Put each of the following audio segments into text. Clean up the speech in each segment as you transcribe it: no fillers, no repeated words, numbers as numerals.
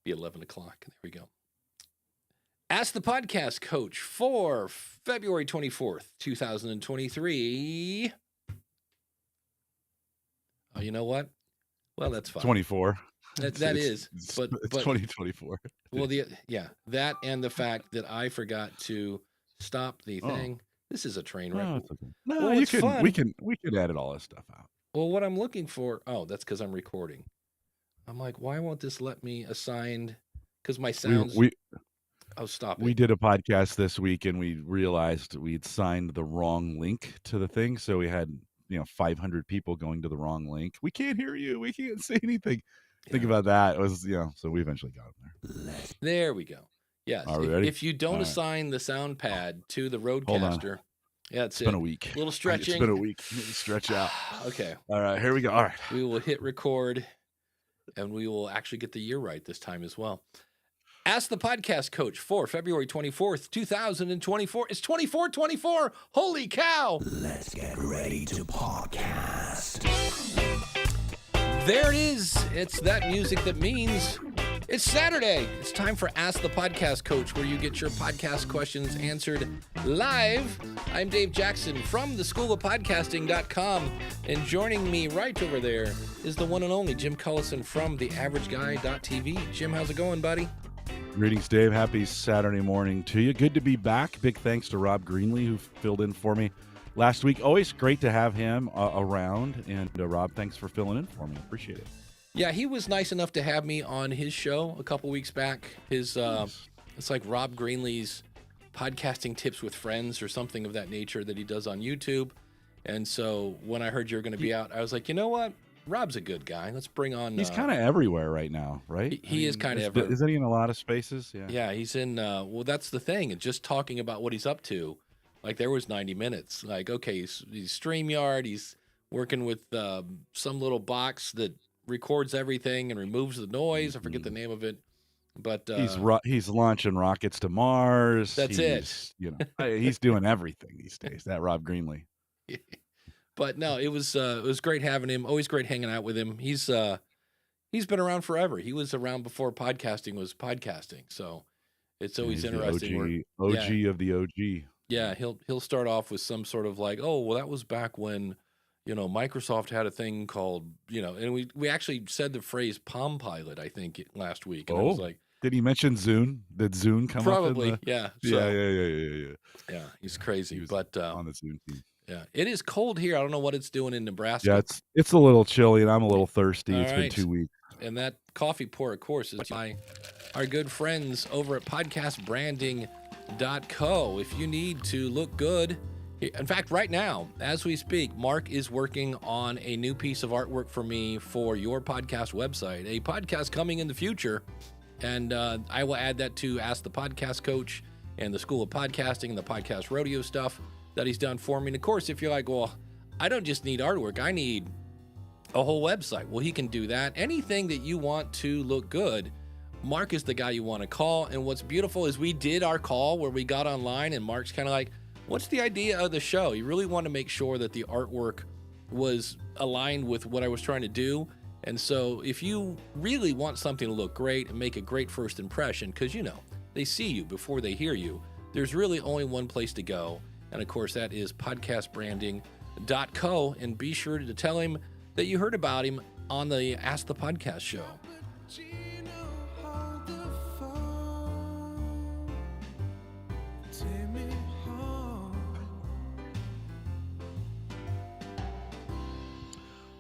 Be 11 o'clock. There we go. Ask the Podcast Coach for February 24th, 2023. Oh, you know what? Well, that's fine. 24. That is, but 2024. Well, that and the fact that I forgot to stop the thing. This is a train wreck. Oh, it's okay. No, well, you it's can. fun. We can edit all this stuff out. Well, what I'm looking for. Oh, that's because I'm recording. I'm like, why won't this let me assign? Because my sounds. Oh, stop it. We did a podcast this week and we realized we'd signed the wrong link to the thing. So we had, 500 people going to the wrong link. We can't hear you. We can't say anything. Yeah. Think about that. It was, so we eventually got them there. There we go. Yes. If you don't assign the sound pad to the Roadcaster. Yeah, it's been a week. A little stretching. It's been a week. Stretch out. Okay. All right, here we go. All right. We will hit record and we will actually get the year right this time as well. Ask the Podcast Coach for February 24th, 2024. It's 2424. Holy cow. Let's get ready to podcast. There it is. It's that music that means it's Saturday. It's time for Ask the Podcast Coach, where you get your podcast questions answered live. I'm Dave Jackson from theschoolofpodcasting.com, and joining me right over there is the one and only Jim Cullison from theaverageguy.tv. Jim, how's it going, buddy? Greetings, Dave. Happy Saturday morning to you. Good to be back. Big thanks to Rob Greenlee, who filled in for me last week. Always great to have him around. And Rob, thanks for filling in for me. Appreciate it. Yeah, he was nice enough to have me on his show a couple weeks back. His it's like Rob Greenlee's podcasting tips with friends or something of that nature that he does on YouTube. And so when I heard you were going to be out, I was like, you know what? Rob's a good guy. Let's bring on. He's kind of everywhere right now, right? He is kind of everywhere. Isn't he in a lot of spaces? Yeah. Yeah, he's in. Well, that's the thing. Just talking about what he's up to. Like there was 90 minutes. Like, okay, he's StreamYard. He's working with some little box that records everything and removes the noise. I forget the name of it. But he's launching rockets to Mars. That's it. He's doing everything these days. That Rob Greenlee. But no, it was great having him. Always great hanging out with him. He's been around forever. He was around before podcasting was podcasting. So it's always interesting. OG of the OG. Yeah, he'll start off with some sort of like, oh, well, that was back when, Microsoft had a thing called, and we actually said the phrase Palm Pilot, I think, last week. And I was like, did he mention Zune? Did Zune come probably, up? Yeah. Yeah, he's crazy. He was but on the Zune team. Yeah, it is cold here. I don't know what it's doing in Nebraska. Yeah, it's a little chilly, and I'm a little thirsty. All It's right. been 2 weeks. And that coffee pour, of course, is by our good friends over at podcastbranding.co. If you need to look good, in fact, right now, as we speak, Mark is working on a new piece of artwork for me for your podcast website, a podcast coming in the future. And I will add that to Ask the Podcast Coach and the School of Podcasting and the Podcast Rodeo stuff that he's done for me. And of course, if you're like, well, I don't just need artwork, I need a whole website. Well, he can do that. Anything that you want to look good, Mark is the guy you want to call. And what's beautiful is we did our call where we got online and Mark's kind of like, what's the idea of the show? He really wanted to make sure that the artwork was aligned with what I was trying to do. And so if you really want something to look great and make a great first impression, because they see you before they hear you, there's really only one place to go. And of course, that is podcastbranding.co. And be sure to tell him that you heard about him on the Ask the Podcast show.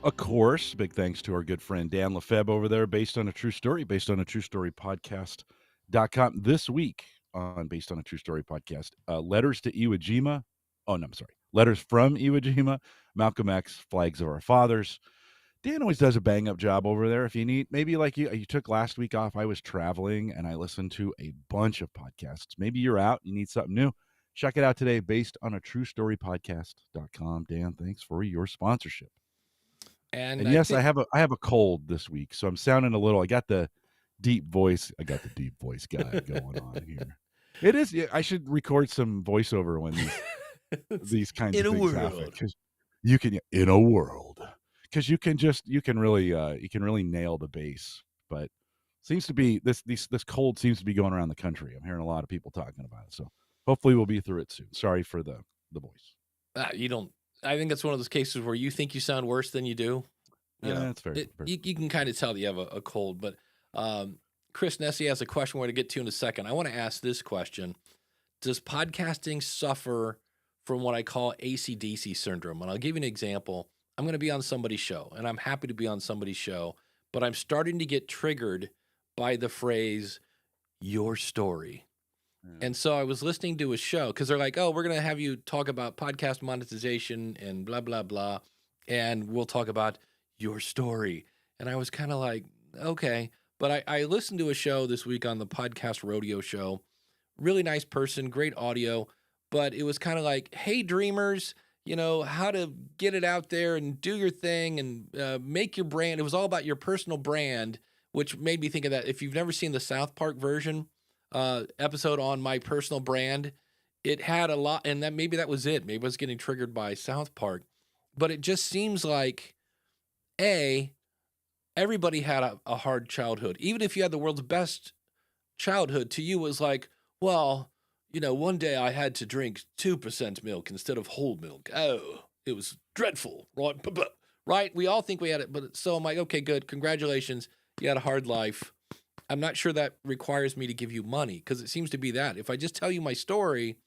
Of course, big thanks to our good friend Dan Lefebvre over there, based on a true story podcast.com. This week on Based on a True Story podcast, letters to Iwo Jima. Oh, no, I'm sorry. Letters from Iwo Jima, Malcolm X, Flags of Our Fathers. Dan always does a bang-up job over there. If you need, maybe like you took last week off, I was traveling and I listened to a bunch of podcasts. Maybe you're out, you need something new. Check it out today, based on a true story podcast.com. Dan, thanks for your sponsorship. And yes, I have a cold this week, so I'm sounding a little. I got the deep voice guy going on here. It is. I should record some voiceover when these kinds of things happen, because you can in a world, because you can really nail the bass. But seems to be this cold seems to be going around the country. I'm hearing a lot of people talking about it. So hopefully we'll be through it soon. Sorry for the voice. You don't. I think that's one of those cases where you think you sound worse than you do. That's very, very you can kind of tell that you have a cold. But Chris Nesi has a question we're going to get to in a second. I want to ask this question. Does podcasting suffer from what I call AC/DC syndrome? And I'll give you an example. I'm going to be on somebody's show, and I'm happy to be on somebody's show, but I'm starting to get triggered by the phrase, your story. And so I was listening to a show because they're like, oh, we're going to have you talk about podcast monetization and blah, blah, blah. And we'll talk about your story. And I was kind of like, okay. But I listened to a show this week on the Podcast Rodeo Show. Really nice person, great audio. But it was kind of like, hey, dreamers, how to get it out there and do your thing and make your brand. It was all about your personal brand, which made me think of that. If you've never seen the South Park version, episode on my personal brand, it had a lot, and maybe that was it. Maybe I was getting triggered by South Park, but it just seems like everybody had a hard childhood. Even if you had the world's best childhood, to you it was like, well, one day I had to drink 2% milk instead of whole milk. Oh, it was dreadful, right? Right? We all think we had it, but so I'm like, okay, good, congratulations, you had a hard life. I'm not sure that requires me to give you money, because it seems to be that if I just tell you my story,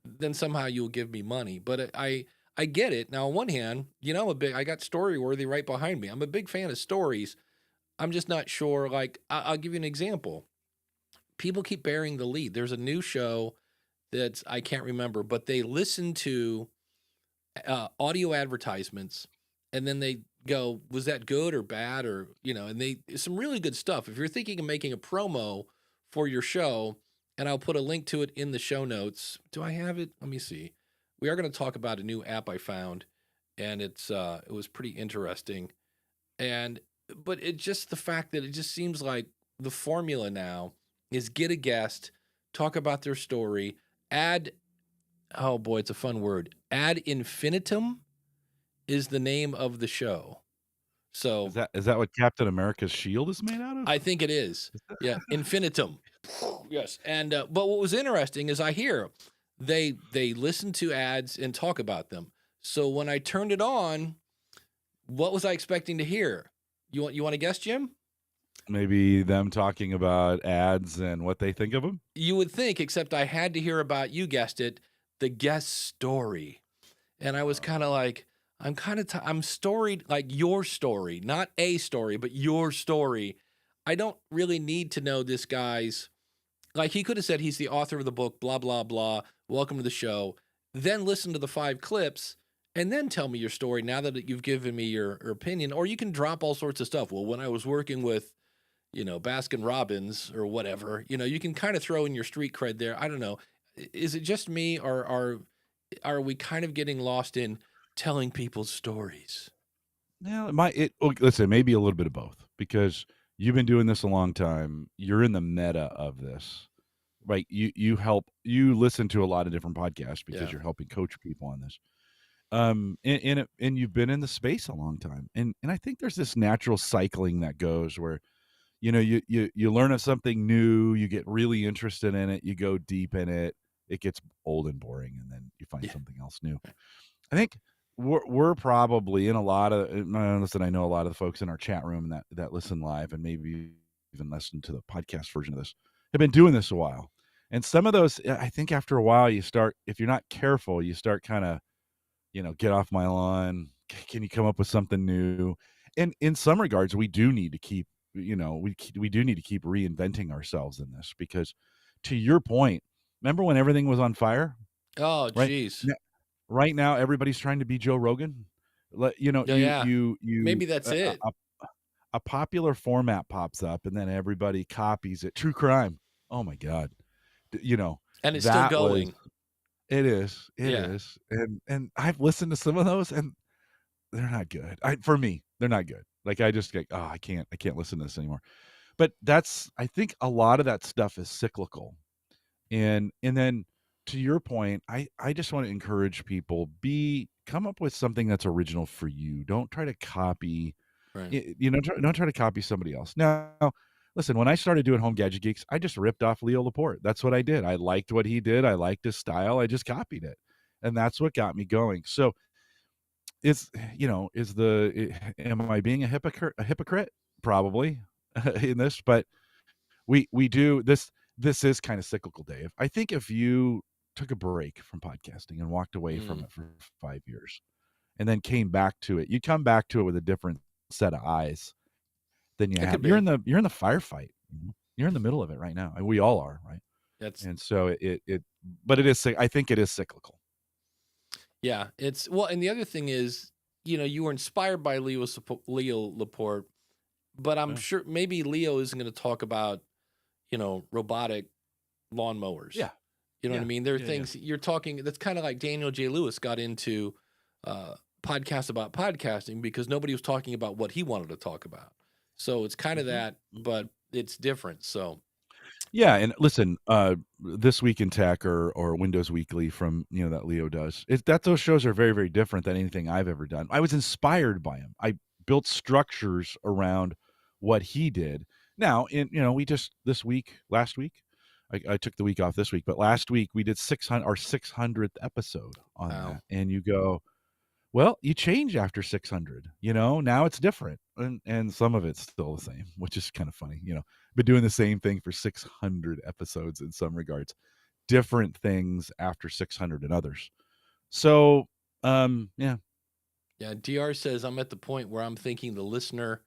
then somehow you'll give me money. But I get it. Now, on one hand, I got Storyworthy right behind me. I'm a big fan of stories. I'm just not sure. Like, I'll give you an example. People keep bearing the lead. There's a new show that I can't remember, but they listen to audio advertisements, and then they go, was that good or bad? Or, and some really good stuff. If you're thinking of making a promo for your show, and I'll put a link to it in the show notes. Do I have it? Let me see. We are going to talk about a new app I found, and it was pretty interesting. But it's just the fact that it just seems like the formula now is get a guest, talk about their story, add, oh boy, it's a fun word, ad infinitum is the name of the show. So is that what Captain America's shield is made out of? I think it is. Yeah, infinitum. Yes. And but what was interesting is I hear they listen to ads and talk about them. So when I turned it on, what was I expecting to hear? You want to guess, Jim? Maybe them talking about ads and what they think of them? You would think, except I had to hear about, you guessed it, the guest story. And I was kind of like, I'm storied, like your story, not a story, but your story. I don't really need to know this guy's, like he could have said he's the author of the book, blah, blah, blah, welcome to the show, then listen to the 5 clips, and then tell me your story now that you've given me your opinion. Or you can drop all sorts of stuff. Well, when I was working with, Baskin Robbins or whatever, you can kind of throw in your street cred there. I don't know. Is it just me, or are we kind of getting lost in telling people's stories? Yeah, listen, maybe a little bit of both, because you've been doing this a long time. You're in the meta of this, right? You listen to a lot of different podcasts because you're helping coach people on this. And you've been in the space a long time, and I think there's this natural cycling that goes where, you learn of something new, you get really interested in it, you go deep in it, it gets old and boring, and then you find something else new. I think we're probably in a lot of, listen, I know a lot of the folks in our chat room that listen live and maybe even listen to the podcast version of this have been doing this a while. And some of those, I think after a while, you start, if you're not careful, you start kind of, get off my lawn. Can you come up with something new? And in some regards, we do need to keep, we do need to keep reinventing ourselves in this, because to your point, remember when everything was on fire? Oh, geez. Right now, everybody's trying to be Joe Rogan. Maybe that's it. A popular format pops up, and then everybody copies it. True crime. Oh my God. And it's still going. It is. It is. And I've listened to some of those, and they're not good. For me, they're not good. Like, I just get, I can't listen to this anymore. But I think a lot of that stuff is cyclical. And then to your point, I just want to encourage people, come up with something that's original for you. Don't try to copy, right. don't try to copy somebody else. Now, listen, when I started doing Home Gadget Geeks, I just ripped off Leo Laporte. That's what I did. I liked what he did. I liked his style. I just copied it. And that's what got me going. So is, am I being a hypocrite? Probably in this, but we do this is kind of cyclical, Dave. I think if you took a break from podcasting and walked away from it for 5 years and then came back to it, you'd come back to it with a different set of eyes than you It have. could You're be. in the firefight. You're in the middle of it right now, and we all are, right? That's And so but it is. I think it is cyclical. Yeah, it's well, and the other thing is, you were inspired by Leo Laporte, but I'm Yeah. sure maybe Leo isn't going to talk about, robotic lawnmowers. Yeah. You know what I mean? There are Yeah. things you're talking. That's kind of like Daniel J. Lewis got into podcasts about podcasting because nobody was talking about what he wanted to talk about. So it's kind of that, but it's different. So Yeah, and listen, This Week in Tech or Windows Weekly from that Leo does. Those shows are very, very different than anything I've ever done. I was inspired by him. I built structures around what he did. Now, last week, I took the week off this week, but last week we did 600th episode on Wow. that, and you go, well, you change after 600, now it's different. And some of it's still the same, which is kind of funny, been doing the same thing for 600 episodes in some regards, different things after 600 and others. So, yeah. Yeah, DR says I'm at the point where I'm thinking the listener,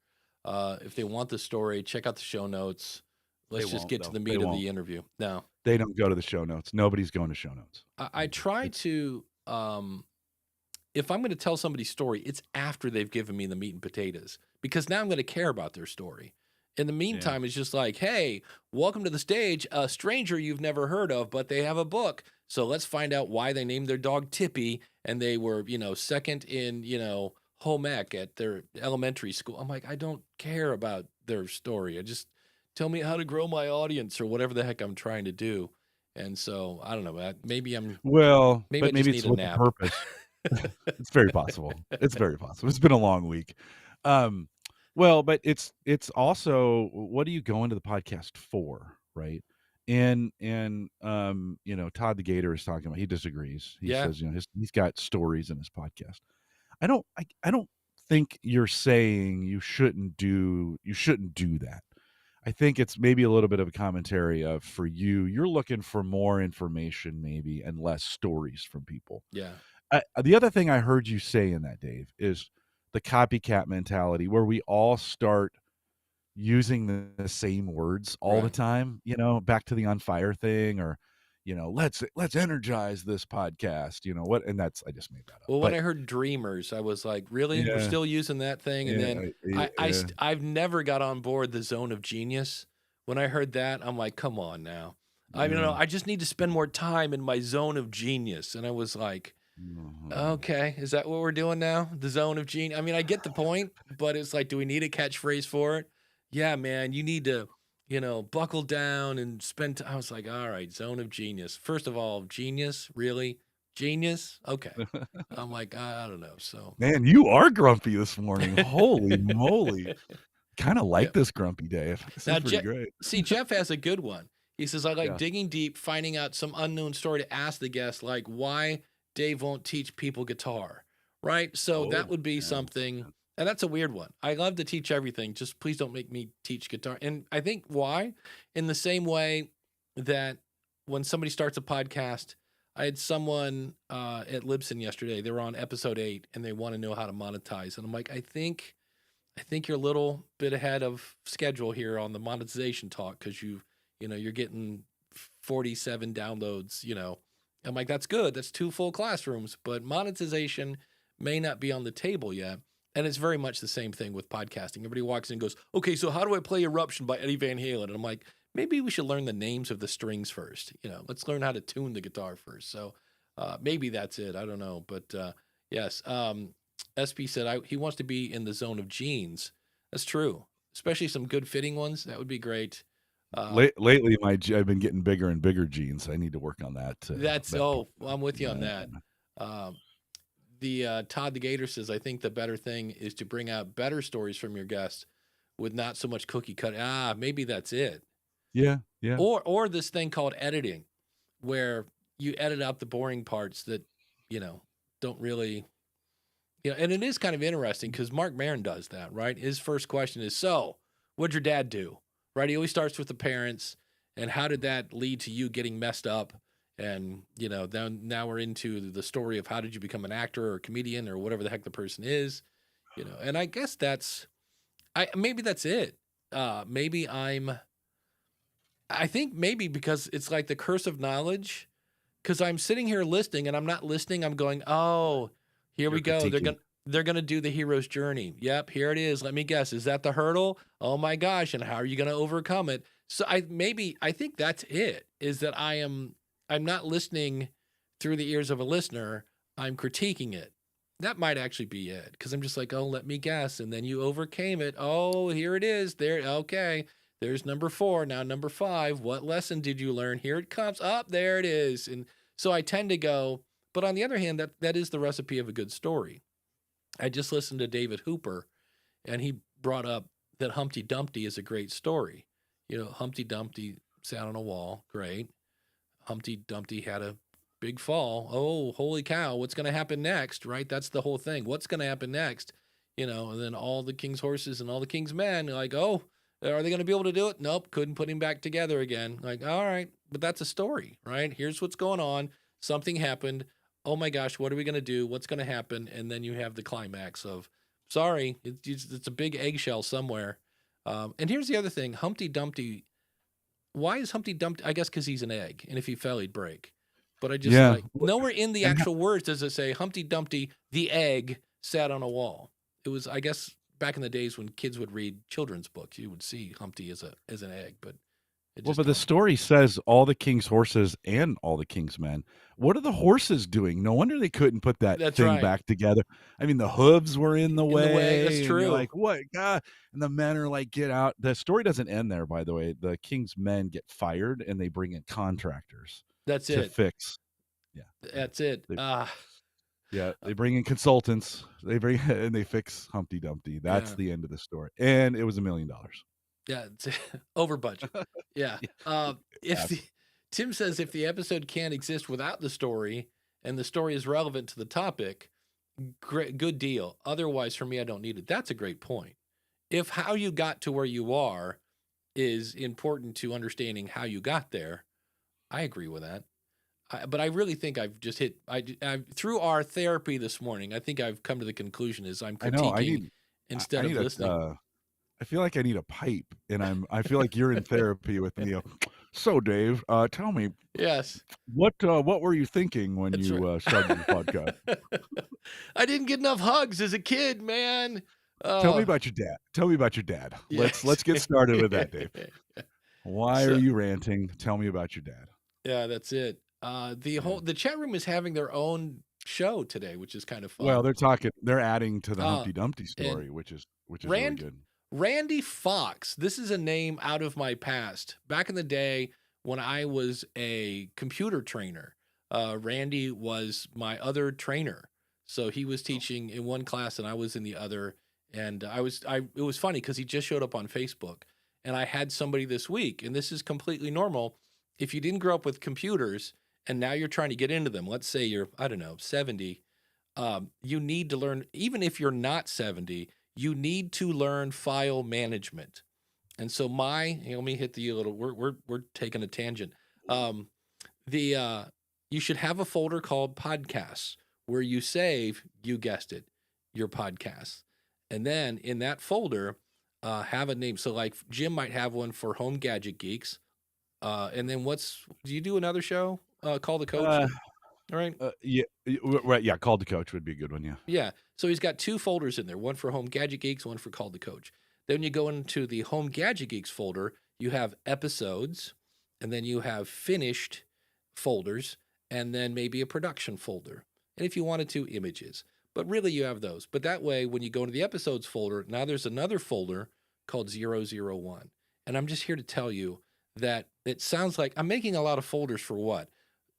if they want the story, check out the show notes. Let's just get to the meat of the interview. No, They don't go to the show notes. Nobody's going to show notes. I try to, if I'm going to tell somebody's story, it's after they've given me the meat and potatoes because now I'm going to care about their story. In the meantime, it's just like, hey, welcome to the stage, a stranger you've never heard of, but they have a book. So let's find out why they named their dog Tippy and they were, second in, home ec at their elementary school. I'm like, I don't care about their story. I just tell me how to grow my audience or whatever the heck I'm trying to do. And so I don't know, maybe I but just maybe need it's a with nap. the purpose. It's very possible. It's very possible. It's been a long week. Well, but it's also, what are you going to the podcast for, right? And Todd the Gator is talking about, he disagrees. He Yeah. says, he's got stories in his podcast. I don't think you're saying you shouldn't do that. I think it's maybe a little bit of a commentary of, for you're looking for more information maybe and less stories from people. Yeah. The other thing I heard you say in that, Dave, is the copycat mentality, where we all start using the same words all the time, back to the on fire thing, or, let's energize this podcast, what, and that's, I just made that up. Well, when I heard dreamers, I was like, really? We're still using that thing? And then I've never got on board the zone of genius. When I heard that, I'm like, come on now. I just need to spend more time in my zone of genius. And I was like, okay, is that what we're doing now? The zone of genius? I mean, I get the point, but it's like, do we need a catchphrase for it? Yeah, man, you need to, buckle down and spend I was like, all right, zone of genius. First of all, genius, really? Genius? Okay. I'm like, I don't know. So, man, you are grumpy this morning. Holy moly. Kind of like this grumpy Dave. This is pretty great. See, Jeff has a good one. He says, I like digging deep, finding out some unknown story to ask the guest, like why Dave won't teach people guitar, right? So that would be something, and that's a weird one. I love to teach everything. Just please don't make me teach guitar. And I think why? In the same way that when somebody starts a podcast, I had someone at Libsyn yesterday. They were on episode 8, and they want to know how to monetize. And I'm like, I think you're a little bit ahead of schedule here on the monetization talk because you're getting 47 downloads. I'm like, that's good. That's 2 full classrooms, but monetization may not be on the table yet. And it's very much the same thing with podcasting. Everybody walks in and goes, okay, so how do I play Eruption by Eddie Van Halen? And I'm like, maybe we should learn the names of the strings first. Let's learn how to tune the guitar first. So maybe that's it. I don't know. But yes, SP said he wants to be in the zone of jeans. That's true. Especially some good fitting ones. That would be great. Lately, I've been getting bigger and bigger jeans. I need to work on that. I'm with you on that. The Todd the Gator says, I think the better thing is to bring out better stories from your guests with not so much cookie cut. Maybe that's it. Yeah. Yeah. Or this thing called editing, where you edit out the boring parts that, don't really, and it is kind of interesting because Mark Maron does that, right? His first question is, so what'd your dad do? Right? He always starts with the parents and how did that lead to you getting messed up? And, then now we're into the story of how did you become an actor or a comedian or whatever the heck the person is, and I guess maybe that's it. I think maybe because it's like the curse of knowledge, because I'm sitting here listening and I'm not listening. I'm going, oh, here we You're go. critiquing. They're gonna do the hero's journey. Yep, here it is. Let me guess. Is that the hurdle? Oh my gosh! And how are you gonna overcome it? So I think that's it. Is that I'm not listening through the ears of a listener. I'm critiquing it. That might actually be it. Because I'm just like, oh, let me guess. And then you overcame it. Oh, here it is. There. Okay. There's number 4. Now number 5. What lesson did you learn? Here it comes. Up there it is. And so I tend to go. But on the other hand, that is the recipe of a good story. I just listened to David Hooper, and he brought up that Humpty Dumpty is a great story. Humpty Dumpty sat on a wall. Great. Humpty Dumpty had a big fall. Oh, holy cow. What's going to happen next? Right? That's the whole thing. What's going to happen next? And then all the king's horses and all the king's men are like, oh, are they going to be able to do it? Nope. Couldn't put him back together again. Like, all right. But that's a story, right? Here's what's going on. Something happened. Oh my gosh, what are we going to do? What's going to happen? And then you have the climax of, sorry, it's a big eggshell somewhere. And here's the other thing. Humpty Dumpty, why is Humpty Dumpty? I guess because he's an egg. And if he fell, he'd break. But I just nowhere in the actual words does it say Humpty Dumpty, the egg, sat on a wall. It was, I guess, back in the days when kids would read children's books, you would see Humpty as an egg. But but the story says all the king's horses and all the king's men. What are the horses doing? No wonder they couldn't put that thing back together. I mean, the hooves were in the way. That's true. You're like, what, God? And the men are like, get out. The story doesn't end there, by the way. The king's men get fired, and they bring in contractors. That's to it. Fix. Yeah, that's it. Yeah, they bring in consultants. And they fix Humpty Dumpty. That's the end of the story. And it was $1 million. Yeah, it's over budget. Yeah. Tim says if the episode can't exist without the story and the story is relevant to the topic, good deal. Otherwise, for me, I don't need it. That's a great point. If how you got to where you are is important to understanding how you got there, I agree with that. But I really think I've just hit. Through our therapy this morning, I think I've come to the conclusion is I'm critiquing instead of listening. I feel like I need a pipe, and I feel like you're in therapy with me. So, Dave, tell me, yes, what were you thinking when you started the podcast? I didn't get enough hugs as a kid, man. Tell me about your dad. Yes. Let's get started with that, Dave. Why are you ranting? Tell me about your dad. Yeah, that's it. The chat room is having their own show today, which is kind of fun. Well, they're adding to the Humpty Dumpty story, which is really good. Randy Fox. This is a name out of my past. Back in the day when I was a computer trainer, Randy was my other trainer. So he was teaching in one class and I was in the other. And it was funny because he just showed up on Facebook. And I had somebody this week, and this is completely normal. If you didn't grow up with computers and now you're trying to get into them, let's say you're, 70, you need to learn, even if you're not 70, you need to learn file management. And so let me hit the little, we're taking a tangent. You should have a folder called podcasts where you save, you guessed it, your podcasts. And then in that folder, have a name. So like Jim might have one for Home Gadget Geeks. And then do you do another show? Call the Coach? All right. Right. Yeah. Call the Coach would be a good one. Yeah. Yeah. So he's got 2 folders in there, one for Home Gadget Geeks, one for Call the Coach. Then you go into the Home Gadget Geeks folder, you have episodes, and then you have finished folders, and then maybe a production folder. And if you wanted to, images. But really you have those. But that way, when you go into the episodes folder, now there's another folder called 001. And I'm just here to tell you that it sounds like I'm making a lot of folders for what?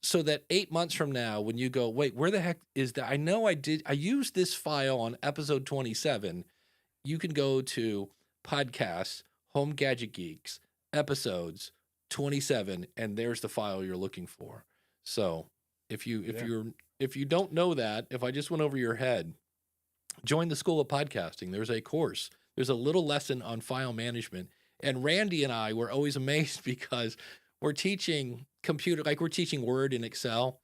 So that 8 months from now, when you go, wait, where the heck is that? I know I used this file on episode 27. You can go to podcasts, home gadget geeks, episodes 27, and there's the file you're looking for. So if you don't know that, if I just went over your head, join the School of Podcasting. There's a course. There's a little lesson on file management. And Randy and I were always amazed because we're teaching we're teaching Word and Excel,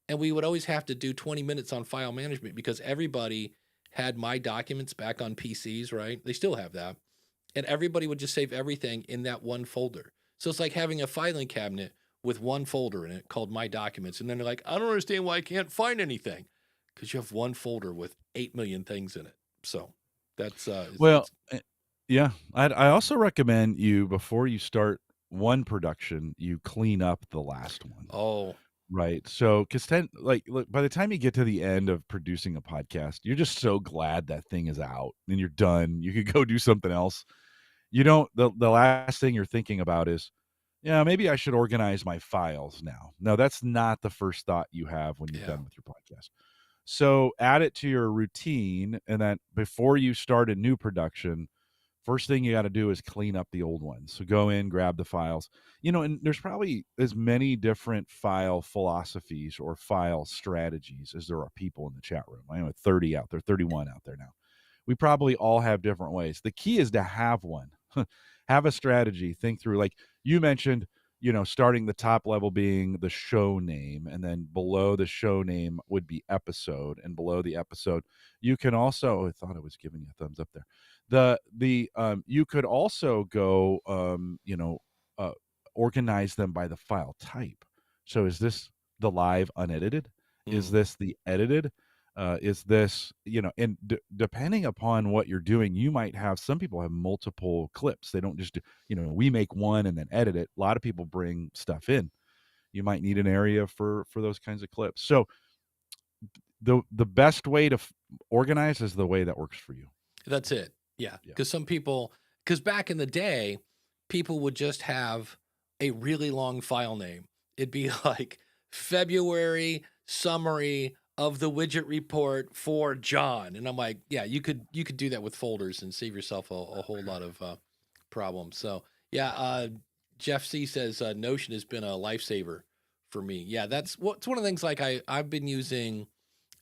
and we would always have to do 20 minutes on file management because everybody had My Documents back on PCs, right? They still have that. And everybody would just save everything in that one folder. So it's like having a filing cabinet with one folder in it called My Documents. And then they're like, I don't understand why I can't find anything, because you have one folder with 8 million things in it. So that's Well, yeah. I also recommend you, before you start one production, you clean up the last one. oh Right. So, because look, by the time you get to the end of producing a podcast, you're just so glad that thing is out and you're done. You could go do something else. You don't, the last thing you're thinking about is, yeah, maybe I should organize my files now. No, that's not the first thought you have when you're Yeah. done with your podcast. So add it to your routine, and then before you start a new production, first thing you got to do is clean up the old ones. So go in, grab the files. And there's probably as many different file philosophies or file strategies as there are people in the chat room. I know 30 out there, 31 out there now. We probably all have different ways. The key is to have one. Have a strategy. Think through, like you mentioned, starting the top level being the show name, and then below the show name would be episode, and below the episode, you can also, I thought I was giving you a thumbs up there. You could also go, organize them by the file type. So is this the live unedited? Is this the edited? Is this, and depending upon what you're doing, you might have, some people have multiple clips. They don't just do, we make one and then edit it. A lot of people bring stuff in. You might need an area for those kinds of clips. So the best way to organize is the way that works for you. That's it. Yeah. Because because back in the day, people would just have a really long file name. It'd be like February summary of the widget report for John. And I'm like, yeah, you could do that with folders and save yourself a whole lot of problems. So yeah, Jeff C says Notion has been a lifesaver for me. Yeah, it's one of the things, like I've been using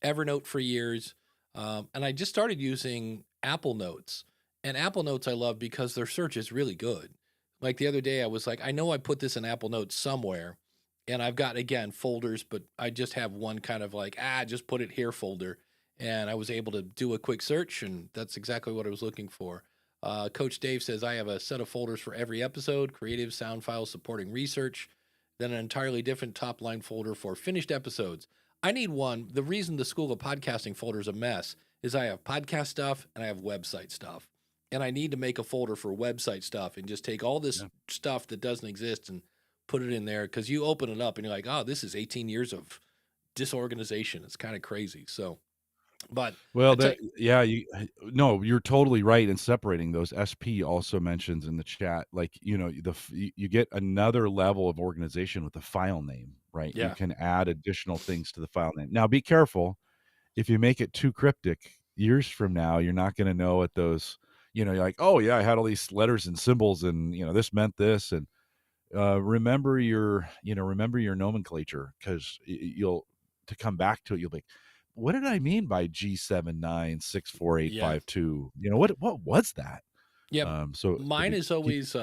Evernote for years. And I just started using Apple Notes. And Apple Notes I love because their search is really good. Like the other day, I was like, I know I put this in Apple Notes somewhere. And I've got, again, folders, but I just have one kind of like, just put it here folder. And I was able to do a quick search, and that's exactly what I was looking for. Coach Dave says, I have a set of folders for every episode: creative, sound files supporting research, then an entirely different top line folder for finished episodes. I need one. The reason the School of Podcasting folder is a mess is I have podcast stuff and I have website stuff. And I need to make a folder for website stuff and just take all this stuff that doesn't exist and put it in there, because you open it up and you're like, oh, this is 18 years of disorganization. It's kind of crazy. So, but well, you're totally right in separating those. SP also mentions in the chat, like, you get another level of organization with the file name, right? Yeah. You can add additional things to the file name. Now, be careful. If you make it too cryptic, years from now, you're not going to know what those, you're like, oh yeah, I had all these letters and symbols, and this meant this, and remember your nomenclature, because you'll, to come back to it, you'll be like, what did I mean by G79648552? What was that? Yeah. So mine is always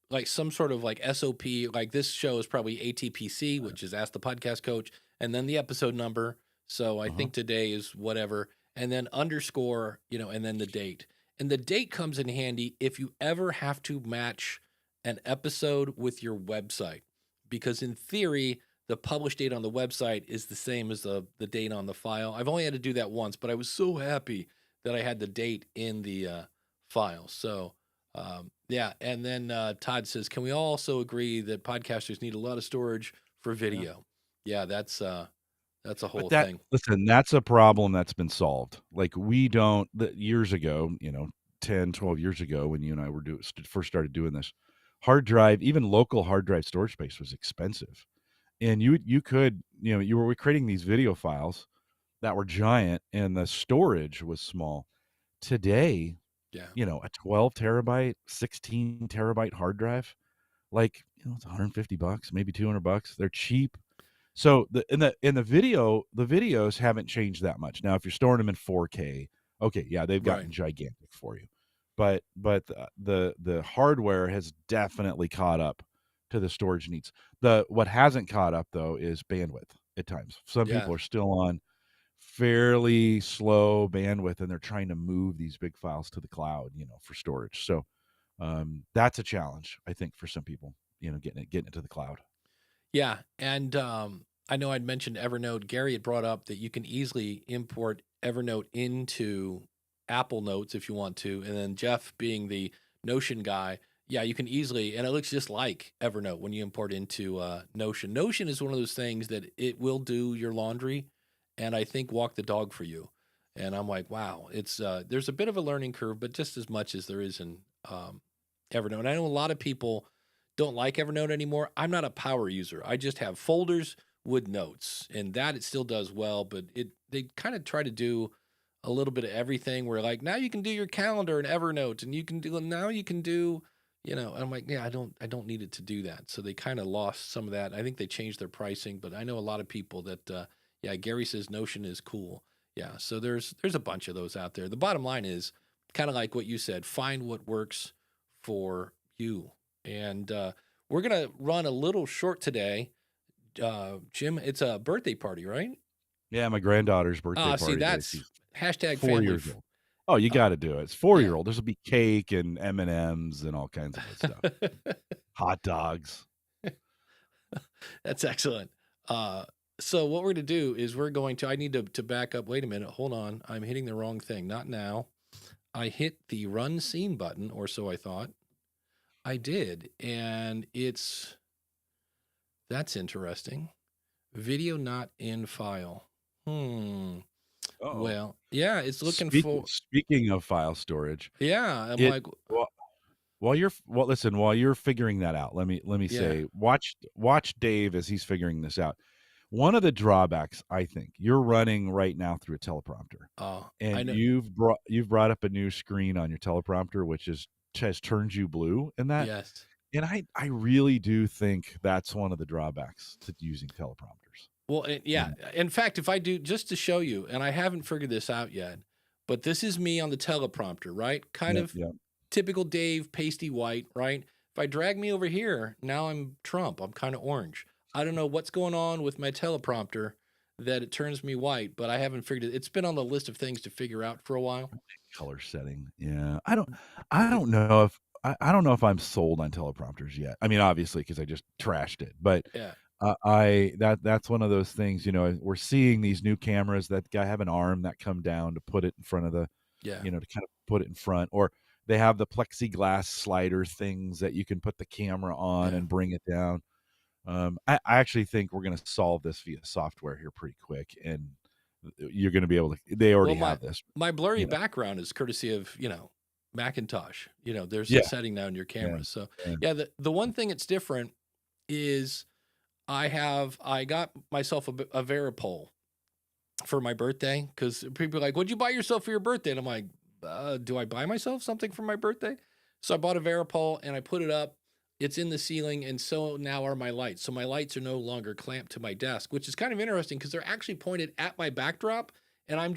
like some sort of like SOP. Like this show is probably ATPC, which is Ask the Podcast Coach, and then the episode number. So I think today is whatever, and then underscore, and then the date. And the date comes in handy if you ever have to match an episode with your website, because in theory, the published date on the website is the same as the date on the file. I've only had to do that once, but I was so happy that I had the date in the file. So yeah. And then Todd says, can we all also agree that podcasters need a lot of storage for video? Yeah, that's a whole thing. Listen, that's a problem that's been solved. Like, we don't, years ago, 10, 12 years ago, when you and I were first started doing this, hard drive, even local hard drive storage space was expensive. And you could, you were creating these video files that were giant and the storage was small. Today, Yeah. A 12 terabyte, 16 terabyte hard drive, like, it's $150, maybe $200. They're cheap. So in the videos haven't changed that much. Now, if you're storing them in 4K, okay, yeah, they've Right. gotten gigantic for you. But the hardware has definitely caught up to the storage needs. What hasn't caught up though is bandwidth at times. Some Yeah. people are still on fairly slow bandwidth, and they're trying to move these big files to the cloud, for storage. So that's a challenge, I think, for some people, getting it to the cloud. Yeah. And I know I'd mentioned Evernote. Gary had brought up that you can easily import Evernote into Apple Notes if you want to. And then Jeff, being the Notion guy, yeah, you can easily, and it looks just like Evernote when you import into Notion. Notion is one of those things that it will do your laundry and I think walk the dog for you. And I'm like, wow, it's there's a bit of a learning curve, but just as much as there is in Evernote. And I know a lot of people don't like Evernote anymore. I'm not a power user. I just have folders with notes, and that it still does well. But they kind of try to do a little bit of everything. Where like now you can do your calendar in Evernote, and you can do now you can do, And I'm like, yeah, I don't need it to do that. So they kind of lost some of that. I think they changed their pricing, but I know a lot of people that yeah, Gary says Notion is cool. Yeah, so there's a bunch of those out there. The bottom line is kind of like what you said, find what works for you. And we're going to run a little short today. Jim, it's a birthday party, right? Yeah, my granddaughter's birthday See, party day. that's She's hashtag 4 family. years old. Oh, you Uh, got to do it. It's yeah. 4-year-old. There'll be cake and M&Ms and all kinds of good stuff. Hot dogs. That's excellent. So what we're going to do is I need to back up. Wait a minute. Hold on. I'm hitting the wrong thing. Not now. I hit the run scene button, or so I thought. I did. And that's interesting. Video not in file. Uh-oh. Well, yeah, it's looking for. Speaking of file storage, Yeah, I'm it like, well, while you're figuring that out, let me yeah, say, watch Dave as he's figuring this out. One of the drawbacks, I think, you're running right now through a teleprompter, I and know. you've brought up a new screen on your teleprompter, which has turned you blue in that. Yes. And I really do think that's one of the drawbacks to using teleprompters. Well, yeah. In fact, if I do, just to show you, and I haven't figured this out yet, but this is me on the teleprompter, right? Kind of Yeah. typical Dave, pasty white, right? If I drag me over here, now I'm Trump. I'm kind of orange. I don't know what's going on with my teleprompter that it turns me white, but I haven't figured it. It's been on the list of things to figure out for a while. Color setting. Yeah. I don't know if I'm sold on teleprompters yet. I mean, obviously, because I just trashed it, but Yeah. that's one of those things. We're seeing these new cameras that have an arm that come down to put it in front of the, Yeah. to kind of put it in front, or they have the plexiglass slider things that you can put the camera on and bring it down. I actually think we're going to solve this via software here pretty quick, and you're going to be able to. They already have this. My blurry background is courtesy of Macintosh. There's a setting now in your camera. Yeah. So yeah, the one thing that's different is I got myself a Varipole for my birthday, because people are like, what'd you buy yourself for your birthday? And I'm like, do I buy myself something for my birthday? So I bought a Varipole and I put it up. It's in the ceiling, and so now are my lights. So my lights are no longer clamped to my desk, which is kind of interesting because they're actually pointed at my backdrop, and I'm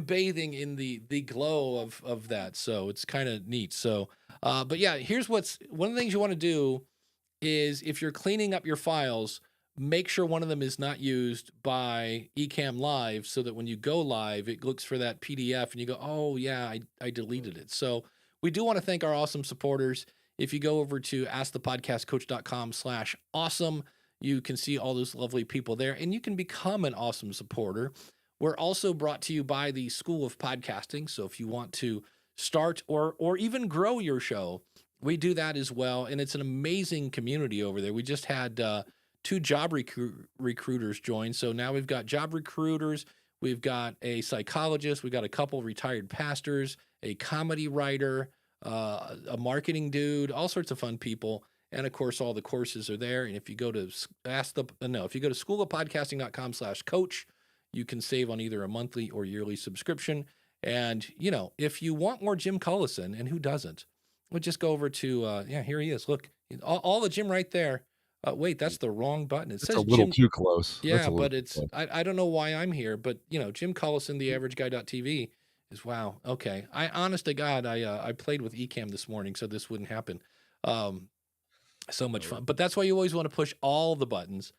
bathing in the glow of that. So it's kind of neat. So, but yeah, here's one of the things you want to do is, if you're cleaning up your files, make sure one of them is not used by Ecamm Live, so that when you go live, it looks for that PDF and you go, oh yeah, I deleted it. So we do want to thank our awesome supporters. If you go over to askthepodcastcoach.com/awesome, you can see all those lovely people there, and you can become an awesome supporter. We're also brought to you by the School of Podcasting. So if you want to start or even grow your show, we do that as well. And it's an amazing community over there. We just had 2 job recruiters join. So now we've got job recruiters, we've got a psychologist, we've got a couple retired pastors, a comedy writer, a marketing dude, all sorts of fun people. And of course, all the courses are there. And if you go to schoolofpodcasting.com/coach, you can save on either a monthly or yearly subscription. And, if you want more Jim Collison, and who doesn't, we'll just go over to, here he is. Look, all the Jim right there. Wait, that's the wrong button. It That's a says little Jim. too close. That's Yeah, a little but too it's, close. I don't know why I'm here, but, Jim Collison, the average guy.tv is, wow. Okay. Honest to God, I played with Ecamm this morning, so this wouldn't happen. So much fun. But that's why you always want to push all the buttons.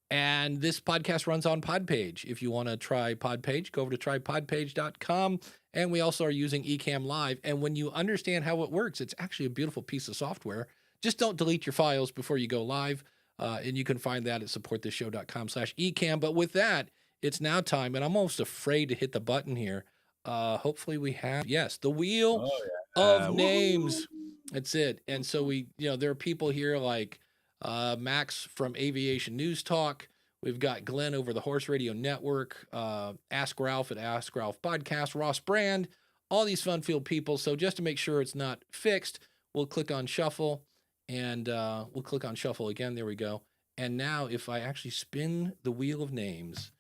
And this podcast runs on Podpage. If you want to try Podpage, go over to trypodpage.com. And we also are using Ecamm Live. And when you understand how it works, it's actually a beautiful piece of software. Just don't delete your files before you go live. And you can find that at supportthishow.com/ecamm. But with that, it's now time. And I'm almost afraid to hit the button here. Hopefully we have, yes, the wheel of names. That's it. And so there are people here like Max from Aviation News Talk. We've got Glenn over the Horse Radio Network, Ask Ralph at Ask Ralph Podcast, Ross Brand, all these fun-filled people. So just to make sure it's not fixed, we'll click on shuffle, and we'll click on shuffle again. There we go. And now if I actually spin the wheel of names,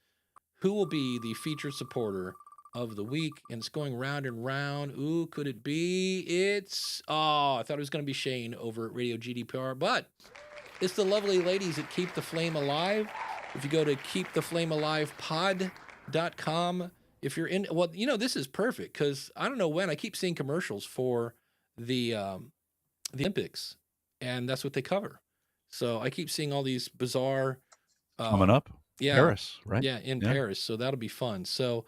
who will be the featured supporter of the week? And it's going round and round. Ooh, could it be? I thought it was going to be Shane over at Radio GDPR, but it's the lovely ladies at Keep the Flame Alive. If you go to keeptheflamealivepod.com, if you're in, this is perfect because I don't know when I keep seeing commercials for the Olympics, and that's what they cover. So I keep seeing all these bizarre Coming up, Paris, right? Yeah, in Paris. So that'll be fun. So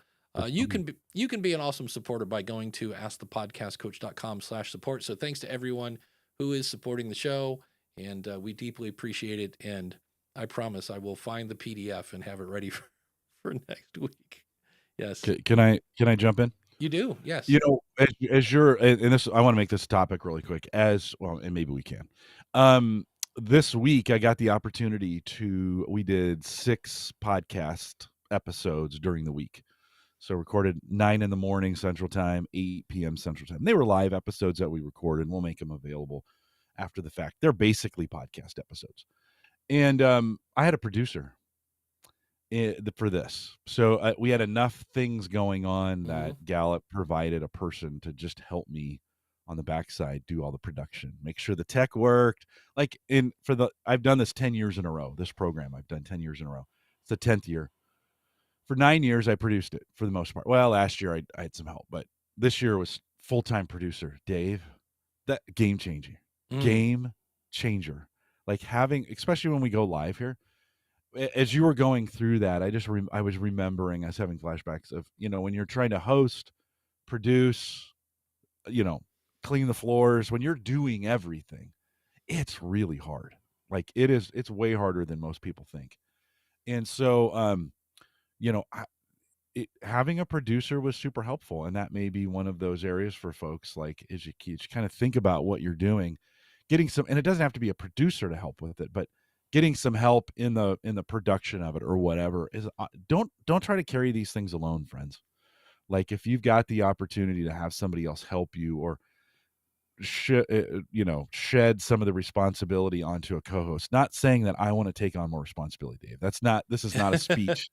you can be an awesome supporter by going to askthepodcastcoach.com/support. So thanks to everyone who is supporting the show. And we deeply appreciate it. And I promise I will find the PDF and have it ready for next week. Yes. Can I jump in? You do, yes. As you're, and this, I want to make this topic really quick. And maybe we can. This week I got the opportunity we did 6 podcast episodes during the week. So recorded 9 in the morning Central Time, 8 p.m. Central Time. They were live episodes that we recorded, and we'll make them available after the fact. They're basically podcast episodes. And I had a producer for this. So we had enough things going on that Gallup provided a person to just help me on the backside do all the production, make sure the tech worked. I've done this 10 years in a row. This program I've done 10 years in a row. It's the 10th year. For 9 years, I produced it for the most part. Well, last year I had some help, but this year was full-time producer. Dave, that game changing. Game changer. Like especially when we go live here, as you were going through that, I was remembering, I was having flashbacks of, when you're trying to host, produce, clean the floors, when you're doing everything, it's really hard. Like it's way harder than most people think. And so, having a producer was super helpful. And that may be one of those areas for folks, like, as you kind of think about what you're doing, and it doesn't have to be a producer to help with it, but getting some help in the production of it or whatever don't try to carry these things alone, friends. Like if you've got the opportunity to have somebody else help you or shed some of the responsibility onto a co-host, not saying that I want to take on more responsibility, Dave. This is not a speech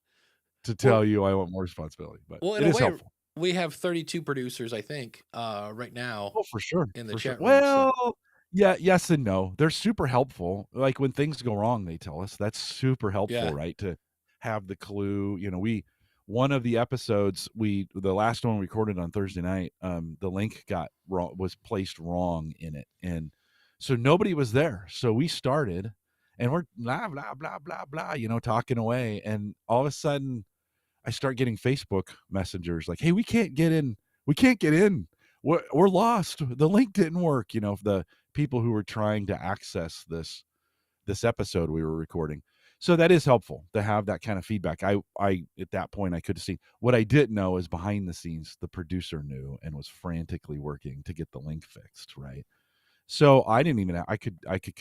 to tell you I want more responsibility, but it is helpful. We have 32 producers, I think, right now. Oh, for sure. In the chat room. Well, yeah, yes and no. They're super helpful. Like when things go wrong, they tell us. That's super helpful, right? To have the clue. One of the episodes the last one we recorded on Thursday night, the link was placed wrong in it, and so nobody was there. So we started, and we're blah blah blah blah blah, talking away, and all of a sudden, I start getting Facebook messengers like, "Hey, we can't get in. We're lost. The link didn't work." The people who were trying to access this episode we were recording. So that is helpful to have that kind of feedback. I at that point I could have seen. What I didn't know is behind the scenes the producer knew and was frantically working to get the link fixed, right? So I didn't even I could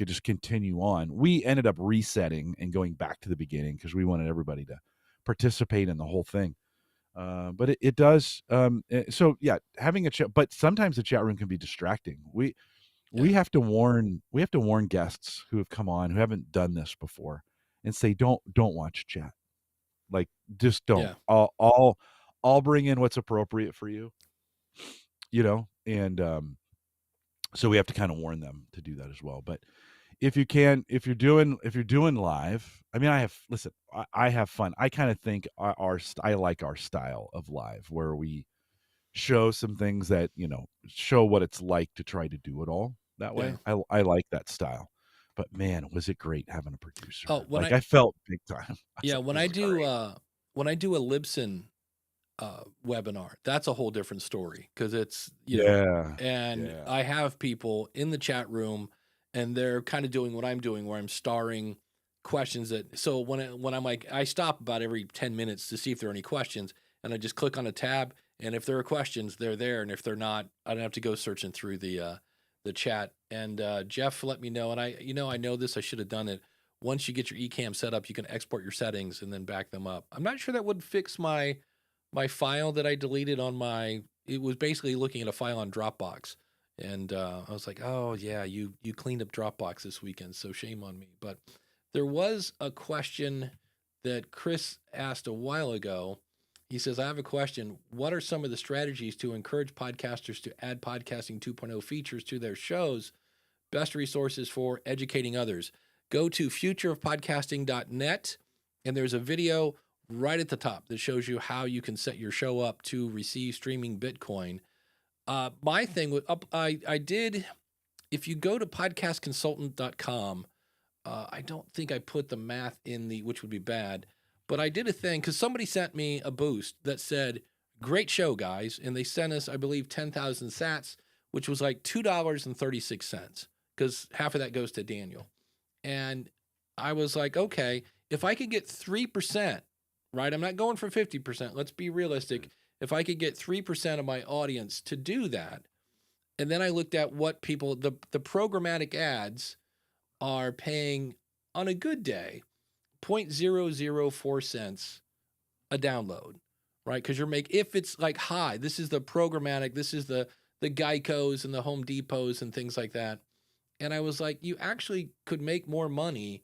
just continue on. We ended up resetting and going back to the beginning because we wanted everybody to participate in the whole thing. But it does. So yeah, having a chat, but sometimes the chat room can be distracting. We have to warn guests who have come on who haven't done this before and say, don't watch chat. Like just don't. Yeah. I'll bring in what's appropriate for you. and so we have to kind of warn them to do that as well. But if you're doing live, I mean, I have fun. I kind of think I like our style of live where we show some things that, show what it's like to try to do it all that way. Yeah. I like that style. But man, was it great having a producer. Oh, I felt big time. When I do a Libsyn webinar, that's a whole different story, because it's I have people in the chat room and they're kind of doing what I'm doing, where I'm starring questions so when I'm like, I stop about every 10 minutes to see if there are any questions, and I just click on a tab, and if there are questions, they're there, and if they're not, I don't have to go searching through the chat. And Jeff let me know, and I know this, I should have done it. Once you get your eCam set up, you can export your settings and then back them up. I'm not sure that would fix my file that I deleted it was basically looking at a file on Dropbox. And I was like, oh yeah, you cleaned up Dropbox this weekend, so shame on me. But there was a question that Chris asked a while ago. He says, I have a question. What are some of the strategies to encourage podcasters to add podcasting 2.0 features to their shows? Best resources for educating others. Go to futureofpodcasting.net, and there's a video right at the top that shows you how you can set your show up to receive streaming Bitcoin. My thing with I did, if you go to podcastconsultant.com, I don't think I put the math in which would be bad, but I did a thing because somebody sent me a boost that said, great show, guys. And they sent us, I believe, 10,000 sats, which was like $2.36, because half of that goes to Daniel. And I was like, okay, if I could get 3%, right? I'm not going for 50%. Let's be realistic. If I could get 3% of my audience to do that, and then I looked at what people, the programmatic ads are paying on a good day, 0.004 cents a download, right? Because if it's like high, this is the programmatic, this is the Geicos and the Home Depots and things like that. And I was like, you actually could make more money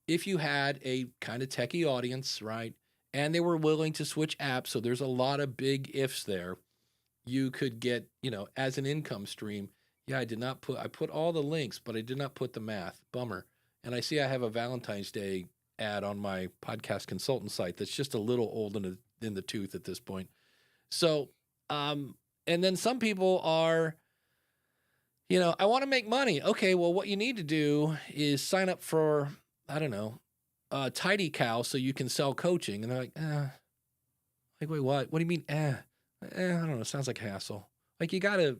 if you had a kind of techie audience, right? And they were willing to switch apps. So there's a lot of big ifs there. You could get, as an income stream. Yeah, I put all the links, but I did not put the math. Bummer. And I see I have a Valentine's Day ad on my podcast consultant site that's just a little old in the tooth at this point. So, and then some people are, I want to make money. Okay, well, what you need to do is sign up for, I don't know, Tidy Cow so you can sell coaching. And they're like, wait, what? What do you mean, I don't know. Sounds like a hassle. Like, you got to,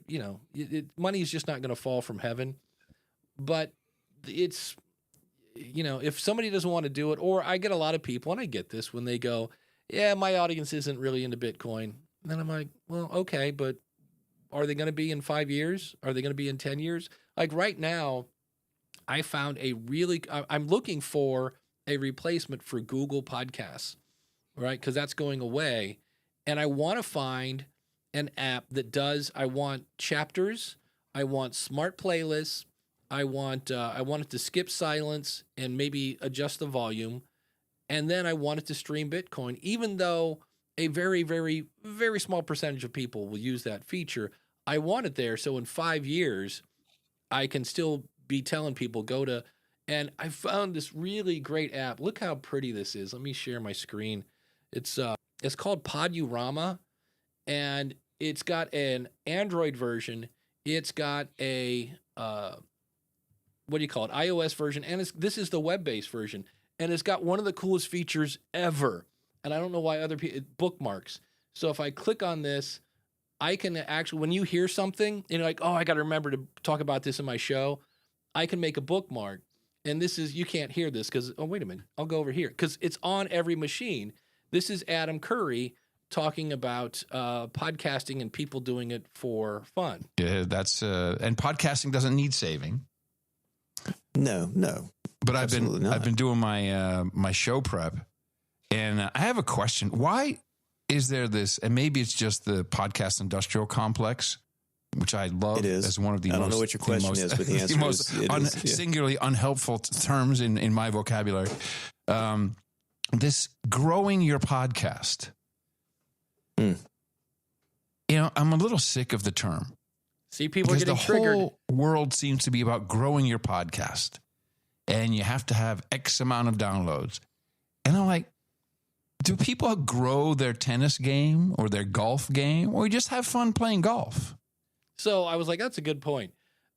money is just not going to fall from heaven. But it's, if somebody doesn't want to do it, or I get a lot of people, and I get this, when they go, yeah, my audience isn't really into Bitcoin. And then I'm like, well, okay, but are they going to be in 5 years? Are they going to be in 10 years? Like right now, I found I'm looking for a replacement for Google Podcasts, right? Because that's going away. And I want to find an app that I want chapters, I want smart playlists, I want it to skip silence and maybe adjust the volume. And then I want it to stream Bitcoin, even though a very, very, very small percentage of people will use that feature. I want it there. So in 5 years, I can still be telling people and I found this really great app. Look how pretty this is. Let me share my screen. It's called Podurama, and it's got an Android version. It's got a, iOS version, and this is the web-based version. And it's got one of the coolest features ever. And I don't know why other people, bookmarks. So if I click on this, I can actually, when you hear something, and you're like, oh, I got to remember to talk about this in my show, I can make a bookmark. And you can't hear this because, oh, wait a minute, I'll go over here because it's on every machine. This is Adam Curry talking about podcasting and people doing it for fun. Yeah, and podcasting doesn't need saving. No. But I've been doing my show prep, and I have a question. Why is there this? And maybe it's just the podcast industrial complex, which I love as one of the I don't know what your question is, but the answer is singularly unhelpful terms in my vocabulary. This growing your podcast. I'm a little sick of the term. See, people are getting triggered. The whole world seems to be about growing your podcast, and you have to have X amount of downloads. And I'm like, do people grow their tennis game or their golf game, or just have fun playing golf? So I was like, that's a good point.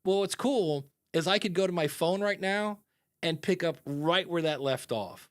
Well, what's cool is I could go to my phone right now and pick up right where that left off.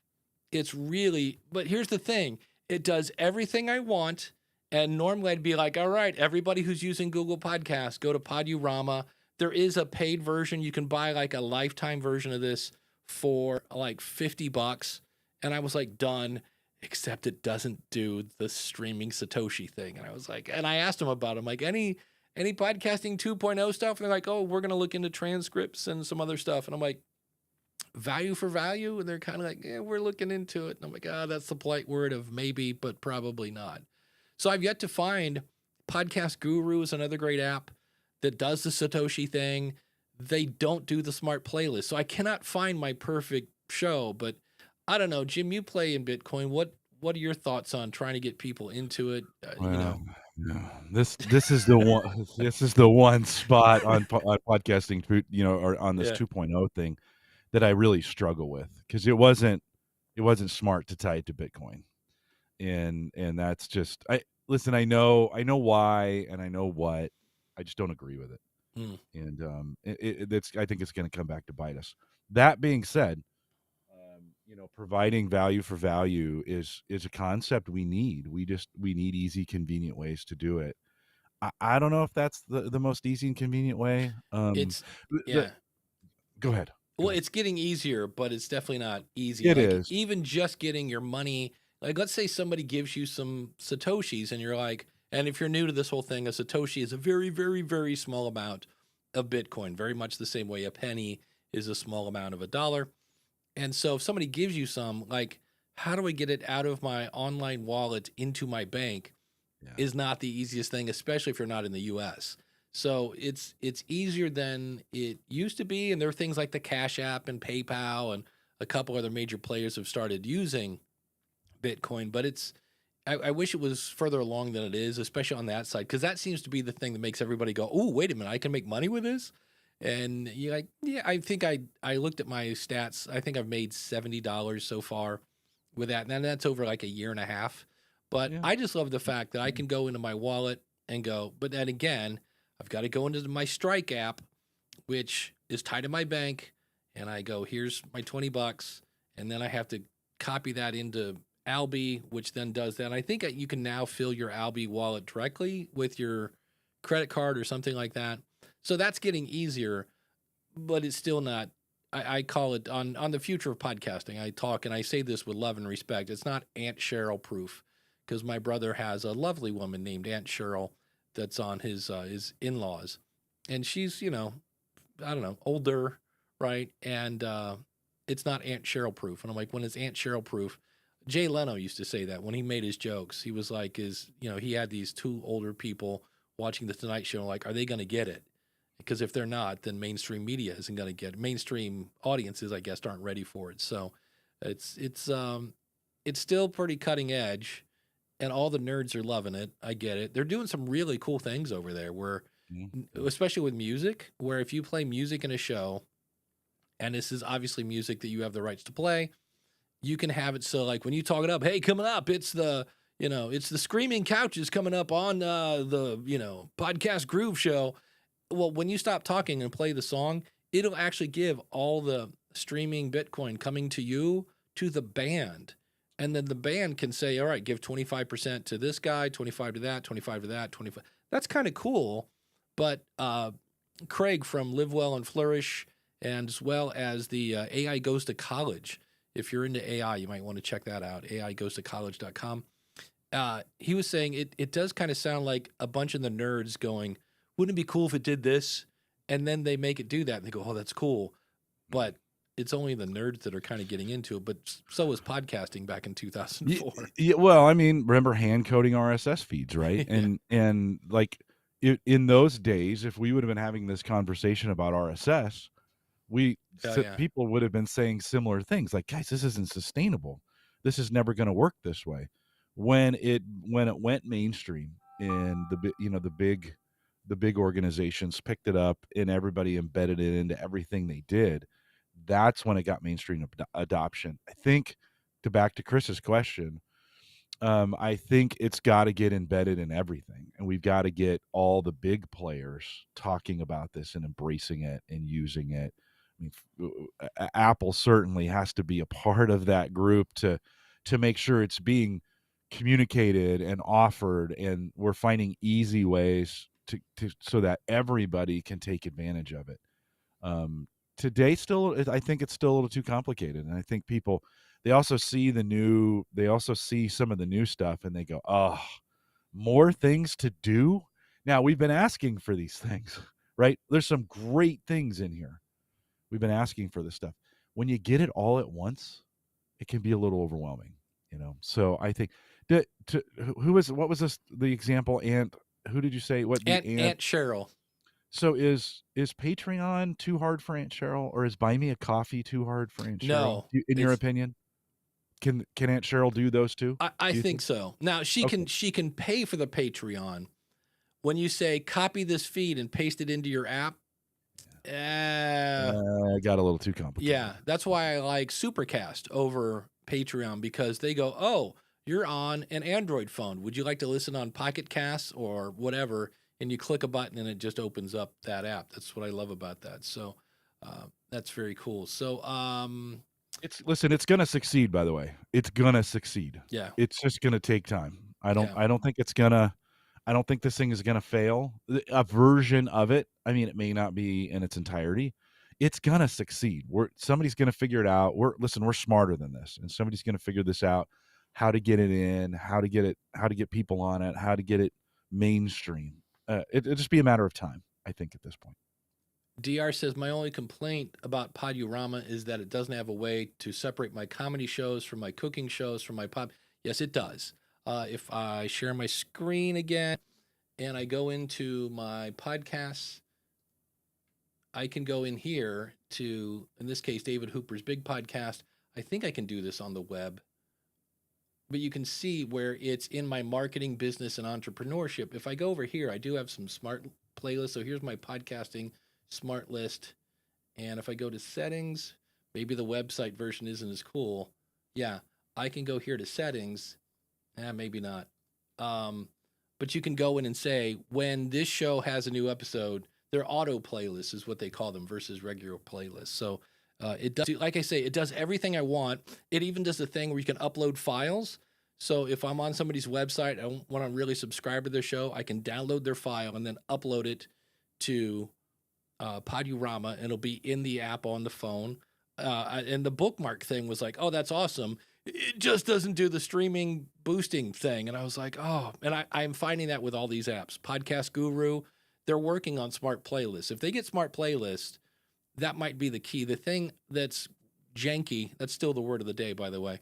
It's really, but here's the thing. It does everything I want. And normally I'd be like, all right, everybody who's using Google Podcasts, go to Podurama. There is a paid version. You can buy like a lifetime version of this for like $50. And I was like, done, except it doesn't do the streaming Satoshi thing. And I was like, and I asked them about it. I'm like, any podcasting 2.0 stuff? And they're like, oh, we're going to look into transcripts and some other stuff. And I'm like, value for value? And they're kind of like, yeah, we're looking into it. And I'm like, that's the polite word of maybe, but probably not. So I've yet to find Podcast Guru is another great app that does the Satoshi thing. They don't do the smart playlist. So I cannot find my perfect show, but I don't know. Jim, you play in Bitcoin. What are your thoughts on trying to get people into it? No. This is the one. This is the one spot on podcasting, or on this 2.0 thing that I really struggle with, because it wasn't smart to tie it to Bitcoin. And that's just, I know why, and I know what, I just don't agree with it. And it's I think it's going to come back to bite us. That being said, providing value for value is a concept we need. We need easy, convenient ways to do it. I don't know if that's the most easy and convenient way. Go ahead. Well, it's getting easier, but it's definitely not easy. It is. Even just getting your money. Like, let's say somebody gives you some Satoshis and you're like, and if you're new to this whole thing, a Satoshi is a very, very, very small amount of Bitcoin, very much the same way a penny is a small amount of $1. And so if somebody gives you some, like, how do I get it out of my online wallet into my bank is not the easiest thing, especially if you're not in the US. So it's easier than it used to be. And there are things like the Cash App and PayPal and a couple other major players have started using Bitcoin, but I wish it was further along than it is, especially on that side, because that seems to be the thing that makes everybody go, oh, wait a minute, I can make money with this? And you're like, yeah, I think I looked at my stats. I think I've made $70 so far with that. And that's over like a year and a half. But I just love the fact that I can go into my wallet and go, but then again, I've got to go into my Strike app, which is tied to my bank. And I go, here's my $20. And then I have to copy that into Albi, which then does that. And I think you can now fill your Albi wallet directly with your credit card or something like that. So that's getting easier, but it's still not. I call it on the future of podcasting. I talk and I say this with love and respect. It's not Aunt Cheryl proof, because my brother has a lovely woman named Aunt Cheryl that's on his in-laws, and she's I don't know, older, right? And it's not Aunt Cheryl proof. And I'm like, when it's Aunt Cheryl proof? Jay Leno used to say that when he made his jokes. He was like, he had these two older people watching the Tonight Show, like, are they going to get it? Because if they're not, then mainstream media isn't going to get it. Mainstream audiences, I guess, aren't ready for it. So it's still pretty cutting edge, and all the nerds are loving it. I get it. They're doing some really cool things over there, where, especially with music, where if you play music in a show, and this is obviously music that you have the rights to play, you can have it so, like, when you talk it up, hey, coming up, it's the Screaming Couches coming up on the Podcast Groove Show. Well, when you stop talking and play the song, it'll actually give all the streaming Bitcoin coming to you to the band. And then the band can say, all right, give 25% to this guy, 25 to that, 25 to that, 25. That's kind of cool. But Craig from Live Well and Flourish, and as well as the AI Goes to College, if you're into AI, you might want to check that out, aigoes-to-college.com. He was saying it does kind of sound like a bunch of the nerds going, wouldn't it be cool if it did this? And then they make it do that, and they go, oh, that's cool. But it's only the nerds that are kind of getting into it. But so was podcasting back in 2004. Yeah, well, I mean, remember hand coding RSS feeds, right? And like in those days, if we would have been having this conversation about RSS, people would have been saying similar things, like, guys, this isn't sustainable. This is never going to work this way. When it went mainstream, and the big organizations picked it up and everybody embedded it into everything they did, that's when it got mainstream adoption. I think, back to Chris's question, I think it's got to get embedded in everything, and we've got to get all the big players talking about this and embracing it and using it. I mean, Apple certainly has to be a part of that group to make sure it's being communicated and offered, and we're finding easy ways to so that everybody can take advantage of it. Today, I think it's still a little too complicated, and I think people, they also see some of the new stuff, and they go, oh, more things to do. Now, we've been asking for these things, right? There's some great things in here. We've been asking for this stuff. When you get it all at once, it can be a little overwhelming, So I think what was the example? Aunt, who did you say? What, the Aunt Cheryl? So is Patreon too hard for Aunt Cheryl, or is Buy Me a Coffee too hard for Aunt Cheryl? No, in your opinion, can Aunt Cheryl do those two? I think so. Now she can pay for the Patreon. When you say copy this feed and paste it into your app, it got a little too complicated. Yeah, that's why I like Supercast over Patreon, because they go, oh, you're on an Android phone. Would you like to listen on Pocket Casts or whatever? And you click a button and it just opens up that app. That's what I love about that. So that's very cool. So it's going to succeed, by the way. It's going to succeed. Yeah. It's just going to take time. I don't think I don't think this thing is going to fail. A version of it, I mean, it may not be in its entirety. It's going to succeed. Somebody's going to figure it out. We're smarter than this, and somebody's going to figure this out, how to get it in, how to get people on it, how to get it mainstream. It'll just be a matter of time, I think, at this point. DR says, my only complaint about Podurama is that it doesn't have a way to separate my comedy shows from my cooking shows from my pod. Yes, it does. If I share my screen again and I go into my podcasts, I can go in here to, in this case, David Hooper's Big Podcast. I think I can do this on the web, but you can see where it's in my marketing, business, and entrepreneurship. If I go over here, I do have some smart playlists. So here's my podcasting smart list. And if I go to settings, maybe the website version isn't as cool. Yeah, I can go here to settings. Maybe not. But you can go in and say, when this show has a new episode, their auto playlists is what they call them versus regular playlists. So it does, like I say, it does everything I want. It even does the thing where you can upload files. So if I'm on somebody's website, I want to really subscribe to their show, I can download their file and then upload it to Podurama, and it'll be in the app on the phone. And the bookmark thing was like, oh, that's awesome. It just doesn't do the streaming boosting thing. And I was like, oh, and I'm finding that with all these apps. Podcast Guru, they're working on smart playlists. If they get smart playlists, that might be the key. The thing that's janky, that's still the word of the day, by the way,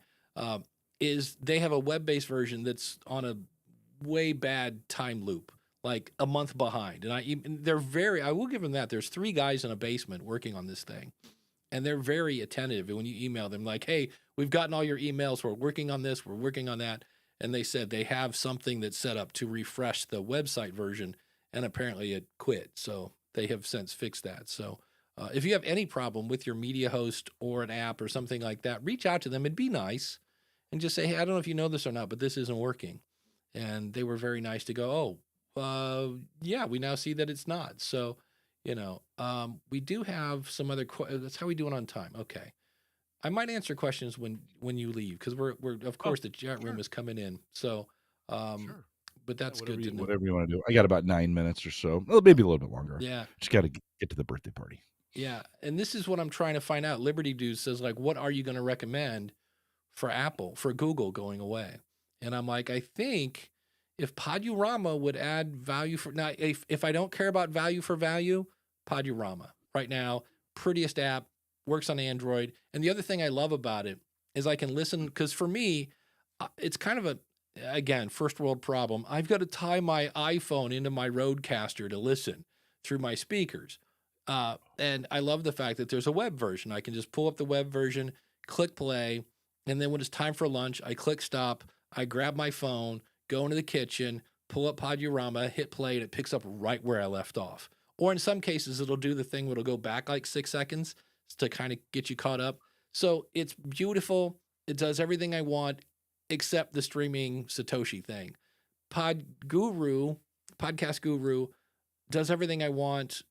is they have a web-based version that's on a way bad time loop, like a month behind. And I will give them that. There's 3 guys in a basement working on this thing. And they're very attentive. And when you email them, like, hey, we've gotten all your emails. We're working on this. We're working on that. And they said they have something that's set up to refresh the website version. And apparently it quit. So they have since fixed that. So if you have any problem with your media host or an app or something like that, reach out to them. It'd be nice. And just say, hey, I don't know if you know this or not, but this isn't working. And they were very nice to go, yeah, we now see that it's not. So, we do have some other questions. That's how we do it on time. Okay. I might answer questions when you leave, because we're of course the chat room is coming in. So, sure. But that's good to know. Whatever you want to do. I got about 9 minutes or so. Well, maybe a little bit longer. Yeah. Just got to get to the birthday party. Yeah. And this is what I'm trying to find out. Liberty Dude says, like, what are you going to recommend for Google going away? And I'm like, I think if Podurama would add value for, now, if I don't care about value for value, Podurama right now, prettiest app, works on Android. And the other thing I love about it is I can listen, because for me, it's kind of again, first world problem. I've got to tie my iPhone into my Rodecaster to listen through my speakers. And I love the fact that there's a web version. I can just pull up the web version, click play, and then when it's time for lunch, I click stop, I grab my phone, go into the kitchen, pull up Podurama, hit play, and it picks up right where I left off. Or in some cases, it'll do the thing where it'll go back like 6 seconds to kind of get you caught up. So it's beautiful. It does everything I want except the streaming Satoshi thing. Podcast Guru does everything I want,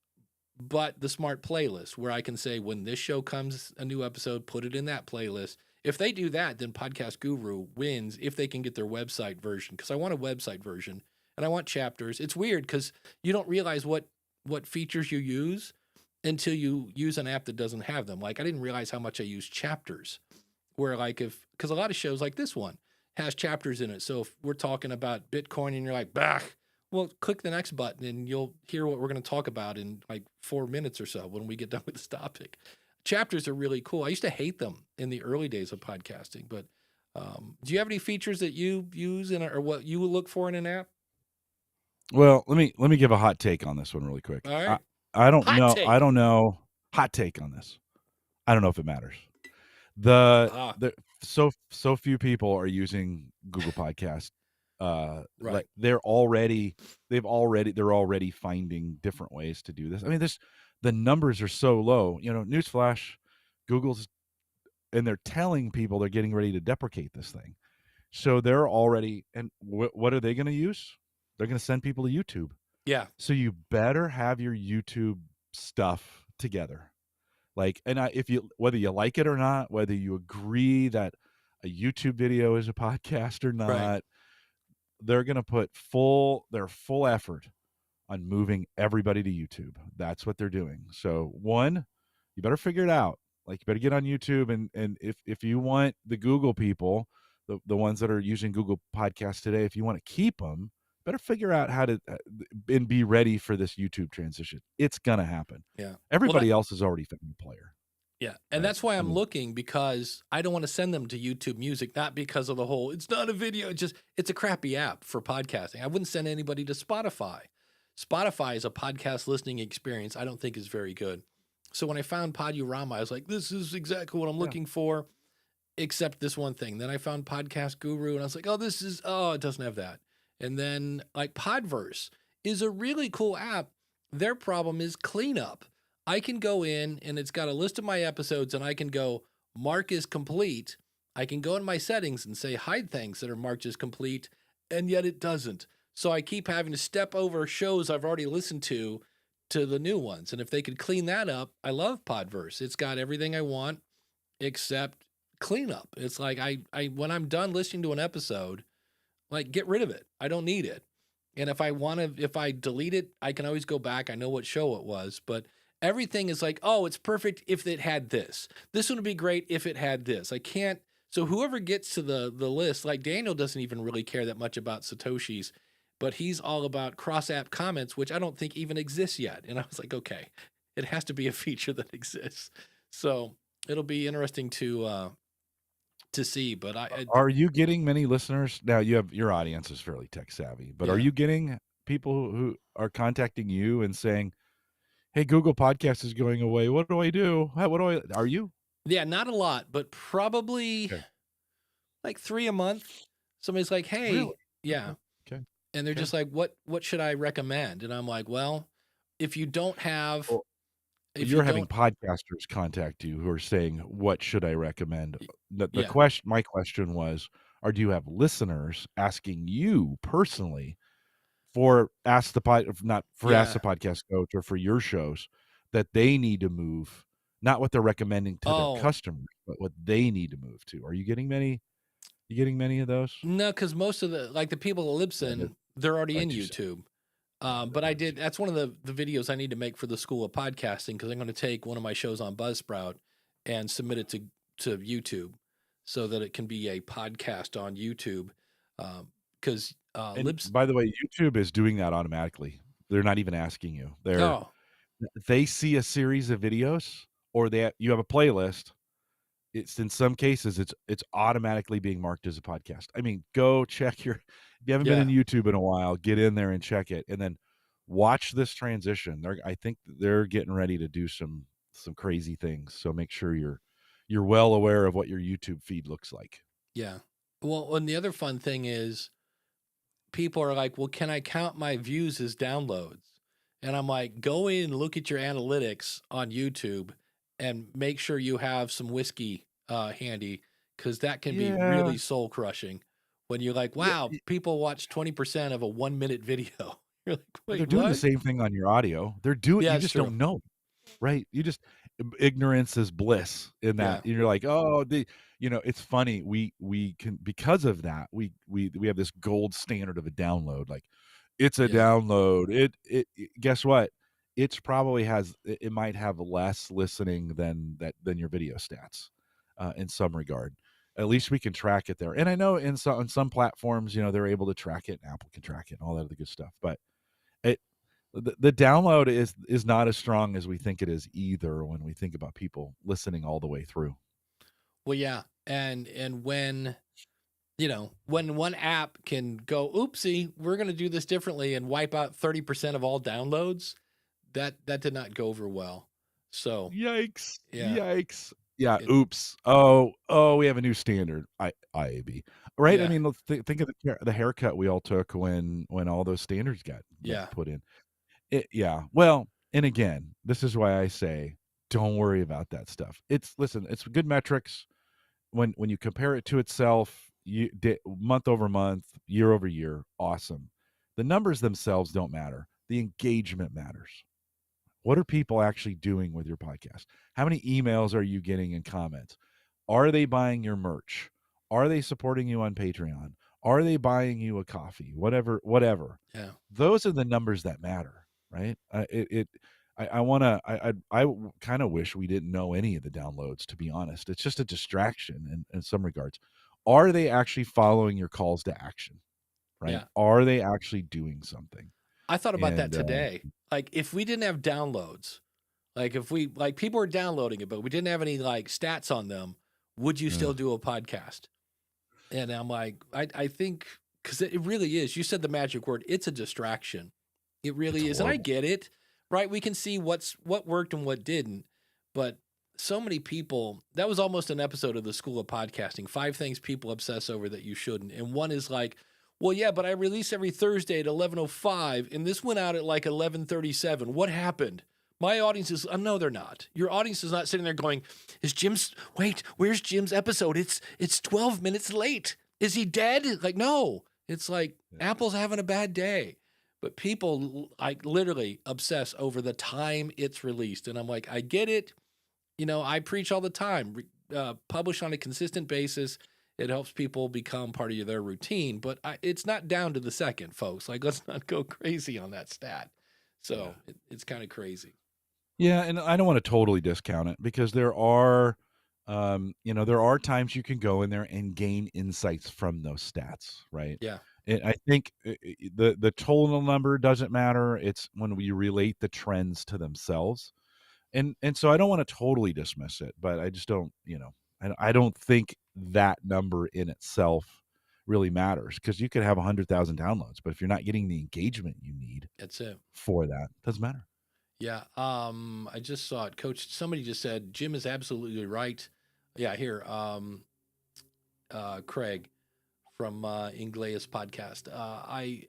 but the smart playlist where I can say when this show comes, a new episode, put it in that playlist. If they do that, then Podcast Guru wins if they can get their website version, because I want a website version and I want chapters. It's weird because you don't realize what features you use until you use an app that doesn't have them. Like I didn't realize how much I use chapters, where like because a lot of shows like this one has chapters in it. So if we're talking about Bitcoin and you're like, bah, well, click the next button and you'll hear what we're going to talk about in like 4 minutes or so when we get done with this topic. Chapters are really cool. I used to hate them in the early days of podcasting, but do you have any features that you use or what you would look for in an app? Well, let me give a hot take on this one really quick. All right. I don't Hot know. take. I don't know. Hot take on this. I don't know if it matters. So few people are using Google Podcast. Right. Like they're already finding different ways to do this. I mean, the numbers are so low. You know, newsflash, Google's, and they're telling people they're getting ready to deprecate this thing. So they're already, and what are they going to use? They're going to send people to YouTube. Yeah. So you better have your YouTube stuff together. Like, and whether you like it or not, whether you agree that a YouTube video is a podcast or not, Right. they're going to put their full effort on moving everybody to YouTube. That's what they're doing. So one, you better figure it out. Like you better get on YouTube, and if you want the Google people, the ones that are using Google Podcasts today, if you want to keep them, better figure out how to and be ready for this YouTube transition. It's gonna happen. Yeah. Everybody else has already found a player. Yeah. And that's why I'm looking, because I don't want to send them to YouTube Music, not because of the whole, it's not a video, it's a crappy app for podcasting. I wouldn't send anybody to Spotify. Spotify is a podcast listening experience I don't think is very good. So when I found Podurama, I was like, this is exactly what I'm looking for, except this one thing. Then I found Podcast Guru and I was like, it doesn't have that. And then like Podverse is a really cool app. Their problem is cleanup. I can go in and it's got a list of my episodes and I can go mark as complete. I can go in my settings and say hide things that are marked as complete, and yet it doesn't. So I keep having to step over shows I've already listened to the new ones. And if they could clean that up, I love Podverse. It's got everything I want except cleanup. It's like I when I'm done listening to an episode, like get rid of it. I don't need it. And if I delete it, I can always go back. I know what show it was, but everything is like, oh, it's perfect if it had this. This would be great if it had this. I can't. So whoever gets to the list, like Daniel doesn't even really care that much about Satoshis, but he's all about cross-app comments, which I don't think even exists yet. And I was like, okay, it has to be a feature that exists. So it'll be interesting to see. But are you getting many listeners now? Your audience is fairly tech savvy, but are you getting people who are contacting you and saying, hey, Google Podcast is going away. What do I do? Are you? Yeah, not a lot, but probably like 3 a month. Somebody's like, hey, really? Yeah. Okay. And they're just like, what should I recommend? And I'm like, well, if you don't have, you're having podcasters contact you who are saying, what should I recommend? My question was, do you have listeners asking you personally for Ask the Podcast Coach or for your shows that they need to move, not what they're recommending to their customers, but what they need to move to? Are you getting many? You getting many of those? No, because most of the people at Libsyn, they're already in YouTube. But that's one of the videos I need to make for the School of Podcasting, because I'm going to take one of my shows on Buzzsprout and submit it to YouTube so that it can be a podcast on YouTube. Because by the way, YouTube is doing that automatically. They're not even asking you. They see a series of videos, or you have a playlist. It's in some cases it's automatically being marked as a podcast. I mean, go check if you haven't been in YouTube in a while, get in there and check it, and then watch this transition. I think they're getting ready to do some crazy things. So make sure you're well aware of what your YouTube feed looks like. Yeah. Well, and the other fun thing is people are like, well, can I count my views as downloads? And I'm like, go in and look at your analytics on YouTube and make sure you have some whiskey handy, because that can be Yeah. really soul crushing when you're like, wow, people watch 20% of a 1 minute video. You're like, wait, they're doing the what? same thing on your audio. They're doing, Yeah, you it's just true. don't know, right? You just, ignorance is bliss in that. Yeah. You're like, oh, it's funny. We can, because of that, we have this gold standard of a download. Like, it's a download. It guess what? It's probably it might have less listening than your video stats, in some regard. At least we can track it there. And I know on some platforms, they're able to track it, and Apple can track it and all that other good stuff. But the download is not as strong as we think it is either, when we think about people listening all the way through. Well, yeah. And when, when one app can go, oopsie, we're going to do this differently and wipe out 30% of all downloads, that did not go over well. So yikes. Yeah. Yikes. Yeah. Oops. Oh, we have a new standard. IAB. Right. Yeah. I mean, think of the haircut we all took when all those standards got put in. Well, and again, this is why I say, don't worry about that stuff. It's good metrics when you compare it to itself, month over month, year over year. Awesome. The numbers themselves don't matter. The engagement matters. What are people actually doing with your podcast? How many emails are you getting in comments? Are they buying your merch? Are they supporting you on Patreon? Are they buying you a coffee? Whatever. Yeah. Those are the numbers that matter, right? I kind of wish we didn't know any of the downloads, to be honest. It's just a distraction in some regards. Are they actually following your calls to action, right? Yeah. Are they actually doing something? I thought about that today. Like, if we didn't have downloads, like if we, like, people were downloading it, but we didn't have any like stats on them, would you still do a podcast? And I'm like, I think, because it really is. You said the magic word. It's a distraction. It really is. And I get it, right? We can see what worked and what didn't. But so many people, that was almost an episode of the School of Podcasting, 5 things people obsess over that you shouldn't. And one is like, well, yeah, but I release every Thursday at 11:05, and this went out at like 11:37. What happened? My audience is, no, they're not. Your audience is not sitting there going, where's Jim's episode? It's 12 minutes late. Is he dead? Like, no. It's like, Apple's having a bad day. But people like literally obsess over the time it's released. And I'm like, I get it. I preach all the time. Publish on a consistent basis. It helps people become part of their routine. But it's not down to the second, folks. Like, let's not go crazy on that stat. So it's kind of crazy. Yeah, and I don't want to totally discount it, because there are, there are times you can go in there and gain insights from those stats, right? Yeah. And I think the total number doesn't matter. It's when we relate the trends to themselves. And so I don't want to totally dismiss it, but I just don't, I don't think that number in itself really matters, because you could have 100,000 downloads, but if you're not getting the engagement you need, that's it. For that, it doesn't matter. Yeah. I just saw it. Coach, somebody just said, Jim is absolutely right. Yeah, here. Craig from Inglea's podcast. I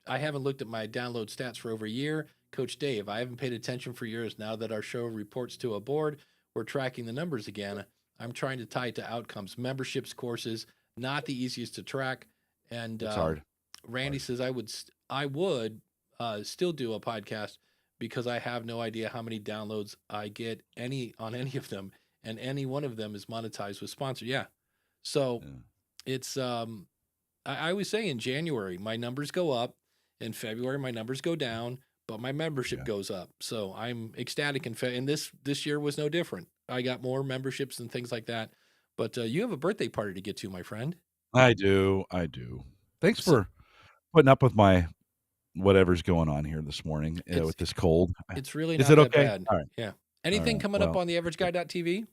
haven't looked at my download stats for over a year. Coach Dave, I haven't paid attention for years. Now that our show reports to a board, we're tracking the numbers again. I'm trying to tie it to outcomes. Memberships, courses, not the easiest to track. And it's hard. Randy says I would still do a podcast, because I have no idea how many downloads I get on any of them, and any one of them is monetized with Spoonsor. Yeah. So it's, I always say in January, my numbers go up. In February, my numbers go down, but my membership goes up. So I'm ecstatic. And this year was no different. I got more memberships and things like that. But you have a birthday party to get to, my friend. I do. Thanks for putting up with my whatever's going on here this morning with this cold. It's really not that bad. All right. Yeah. Anything coming up on the AverageGuy.tv?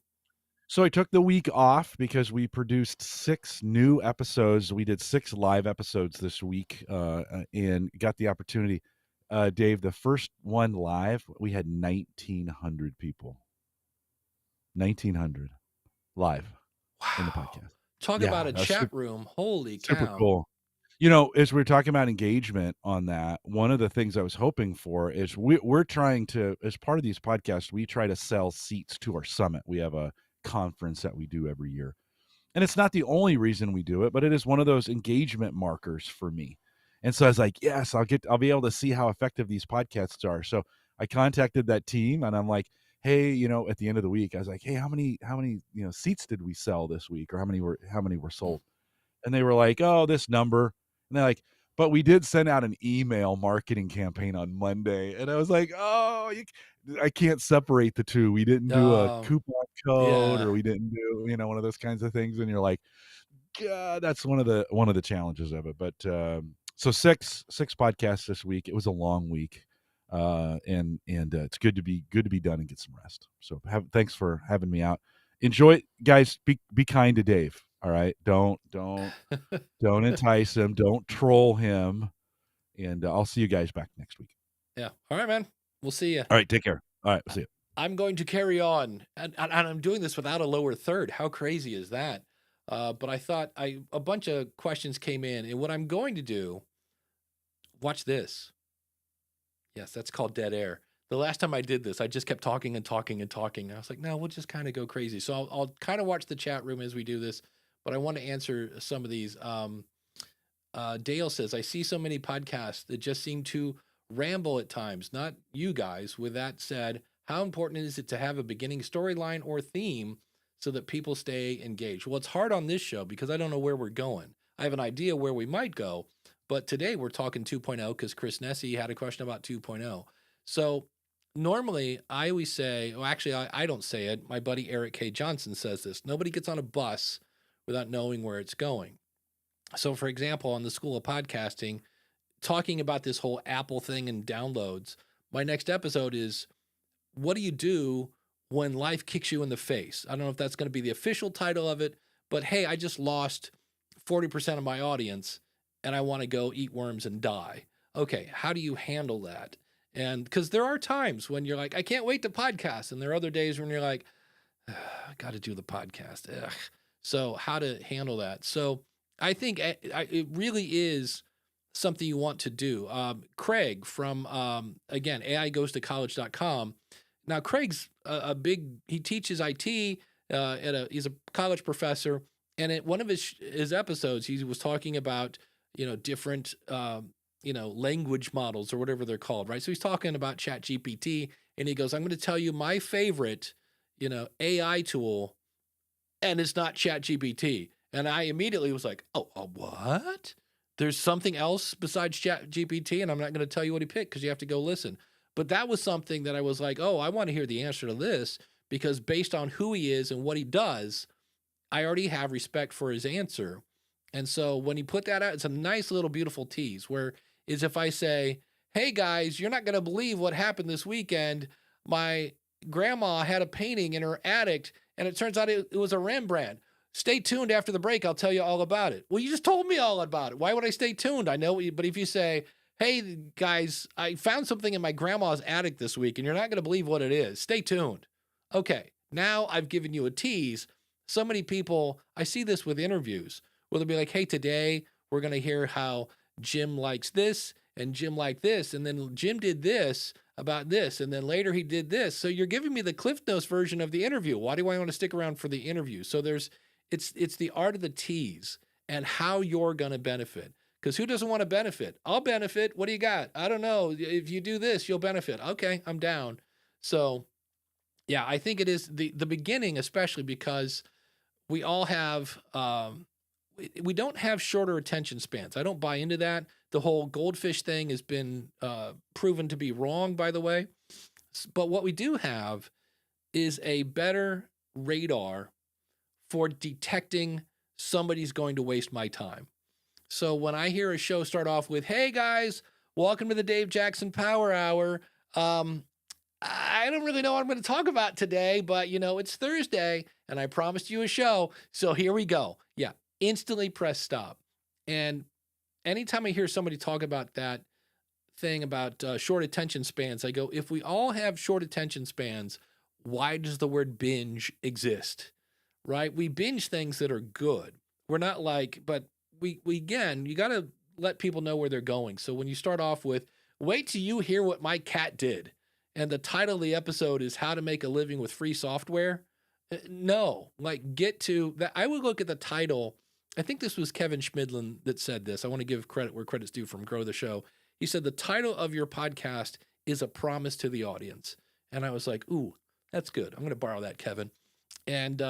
So I took the week off because we produced 6 new episodes. We did 6 live episodes this week, and got the opportunity. Dave, the first one live, we had 1,900 people. 1,900 live in the podcast. Talk about a chat room. Holy cow. Super cool. As we're talking about engagement on that, one of the things I was hoping for is we're trying to, as part of these podcasts, we try to sell seats to our summit. We have a conference that we do every year. And it's not the only reason we do it, but it is one of those engagement markers for me. And so I was like, yes, I'll be able to see how effective these podcasts are. So I contacted that team and I'm like, hey, at the end of the week, I was like, hey, how many, seats did we sell this week, or how many were sold? And they were like, oh, this number. And they're like, but we did send out an email marketing campaign on Monday. And I was like, oh, I can't separate the two. We didn't do a coupon code, or we didn't do, one of those kinds of things. And you're like, God, that's one of the challenges of it. But so six podcasts this week. It was a long week. And it's good to be done and get some rest. So thanks for having me out. Enjoy, guys. Be kind to Dave. All right. Don't entice him. Don't troll him. And I'll see you guys back next week. Yeah. All right, man. We'll see you. All right. Take care. All right. See you. I'm going to carry on, and I'm doing this without a lower third. How crazy is that? But I thought a bunch of questions came in, and what I'm going to do, watch this. Yes, that's called dead air. The last time I did this, I just kept talking and talking and talking. I was like, no, we'll just kind of go crazy. So I'll kind of watch the chat room as we do this, but I want to answer some of these. Dale says, I see so many podcasts that just seem to ramble at times, not you guys. With that said, how important is it to have a beginning storyline or theme so that people stay engaged? Well, it's hard on this show because I don't know where we're going. I have an idea where we might go, but today we're talking 2.0 because Chris Nesi had a question about 2.0. So normally I always say, well, actually, I don't say it. My buddy Eric K. Johnson says this. Nobody gets on a bus without knowing where it's going. So, for example, on the School of Podcasting, talking about this whole Apple thing and downloads, my next episode is, what do you do when life kicks you in the face? I don't know if that's going to be the official title of it, but hey, I just lost 40% of my audience and I want to go eat worms and die. Okay, how do you handle that? And because there are times when you're like, I can't wait to podcast. And there are other days when you're like, I got to do the podcast. Ugh. So how to handle that? So I think it really is something you want to do. Craig from, again, AIGoesToCollege.com. Now, Craig's he teaches IT, he's a college professor. And at one of his episodes, he was talking about, different, language models or whatever they're called, right? So he's talking about ChatGPT, and he goes, I'm going to tell you my favorite, AI tool, and it's not ChatGPT. And I immediately was like, oh, what? There's something else besides ChatGPT, and I'm not going to tell you what he picked because you have to go listen. But that was something that I was like, oh, I want to hear the answer to this, because based on who he is and what he does, I already have respect for his answer. And so when he put that out, it's a nice little beautiful tease, where is if I say, hey guys, you're not going to believe what happened this weekend. My grandma had a painting in her attic, and it turns out it was a Rembrandt. Stay tuned after the break. I'll tell you all about it. Well, you just told me all about it. Why would I stay tuned? I know, but if you say, hey guys, I found something in my grandma's attic this week, and you're not going to believe what it is. Stay tuned. Okay, now I've given you a tease. So many people, I see this with interviews, where they'll be like, hey, today we're going to hear how Jim likes this and Jim liked this, and then Jim did this about this, and then later he did this. So you're giving me the Cliff Notes version of the interview. Why do I want to stick around for the interview? So it's the art of the tease and how you're going to benefit. Because who doesn't want to benefit? I'll benefit. What do you got? I don't know. If you do this, you'll benefit. Okay, I'm down. So yeah, I think it is the beginning, especially because we all have, we don't have shorter attention spans. I don't buy into that. The whole goldfish thing has been proven to be wrong, by the way. But what we do have is a better radar for detecting somebody's going to waste my time. So when I hear a show start off with, hey guys, welcome to the Dave Jackson Power Hour. I don't really know what I'm going to talk about today, but it's Thursday and I promised you a show. So here we go. Yeah. Instantly press stop. And anytime I hear somebody talk about that thing about short attention spans, I go, if we all have short attention spans, why does the word binge exist? Right? We binge things that are good. We're not like, but we again, you got to let people know where they're going. So when you start off with, wait till you hear what my cat did, and the title of the episode is how to make a living with free software. No, like get to that. I would look at the title. I think this was Kevin Schmidlin that said this. I want to give credit where credit's due from Grow the Show. He said the title of your podcast is a promise to the audience. And I was like, ooh, that's good. I'm going to borrow that, Kevin. And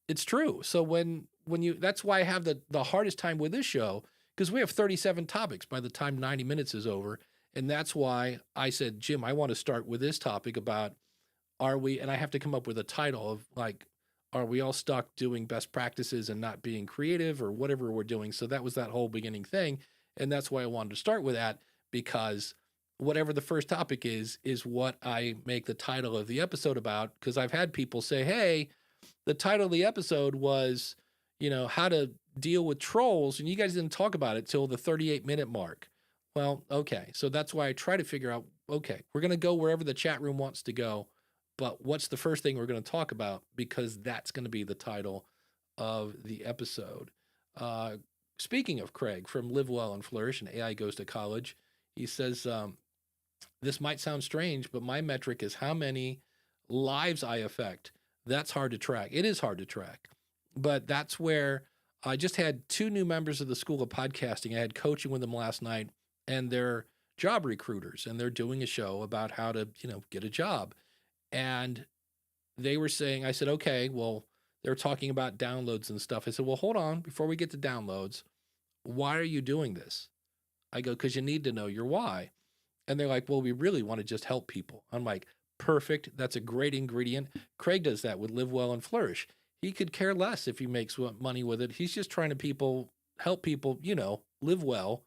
it's true. So when you, that's why I have the hardest time with this show, because we have 37 topics by the time 90 minutes is over. And that's why I said, Jim, I want to start with this topic about and I have to come up with a title of like, are we all stuck doing best practices and not being creative or whatever we're doing? So that was that whole beginning thing. And that's why I wanted to start with that, because whatever the first topic is what I make the title of the episode about. Because I've had people say, hey, the title of the episode was, how to deal with trolls. And you guys didn't talk about it till the 38-minute mark. Well, okay. So that's why I try to figure out, okay, we're going to go wherever the chat room wants to go. But what's the first thing we're going to talk about? Because that's going to be the title of the episode. Speaking of Craig from Live Well and Flourish and AI Goes to College, he says, this might sound strange, but my metric is how many lives I affect. That's hard to track. It is hard to track. But that's where I just had 2 new members of the School of Podcasting. I had coaching with them last night, and they're job recruiters, and they're doing a show about how to, get a job. And they were saying, I said, okay, well, they're talking about downloads and stuff. I said, well, hold on, before we get to downloads, why are you doing this? I go, because you need to know your why. And they're like, well, we really want to just help people. I'm like, perfect. That's a great ingredient. Craig does that with Live Well and Flourish. He could care less if he makes money with it. He's just trying to help people, live well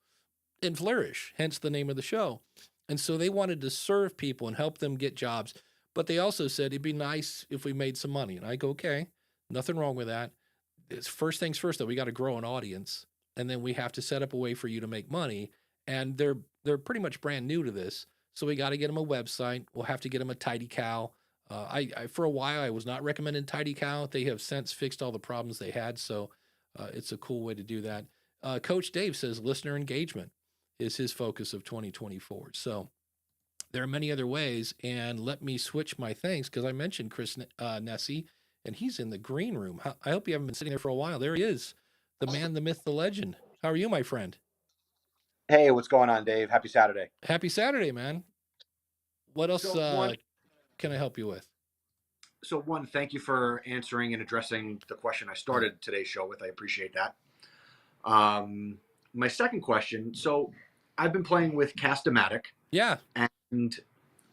and flourish, hence the name of the show. And so they wanted to serve people and help them get jobs. But they also said it'd be nice if we made some money. And I go, okay, nothing wrong with that. It's first things first, though. We got to grow an audience, and then we have to set up a way for you to make money. And they're pretty much brand new to this, so we got to get them a website. We'll have to get them a Tidy Cow. I for a while I was not recommending Tidy Cow. They have since fixed all the problems they had, so it's a cool way to do that. Coach Dave says listener engagement is his focus of 2024. So there are many other ways, and let me switch my things because I mentioned Chris Nesi, and he's in the green room. I hope you haven't been sitting there for a while. There he is, the man, the myth, the legend. How are you, my friend? Hey, what's going on, Dave? Happy Saturday. Happy Saturday, man. What else can I help you with? So one, thank you for answering and addressing the question I started today's show with. I appreciate that. My second question, so I've been playing with Castmagic. Yeah. And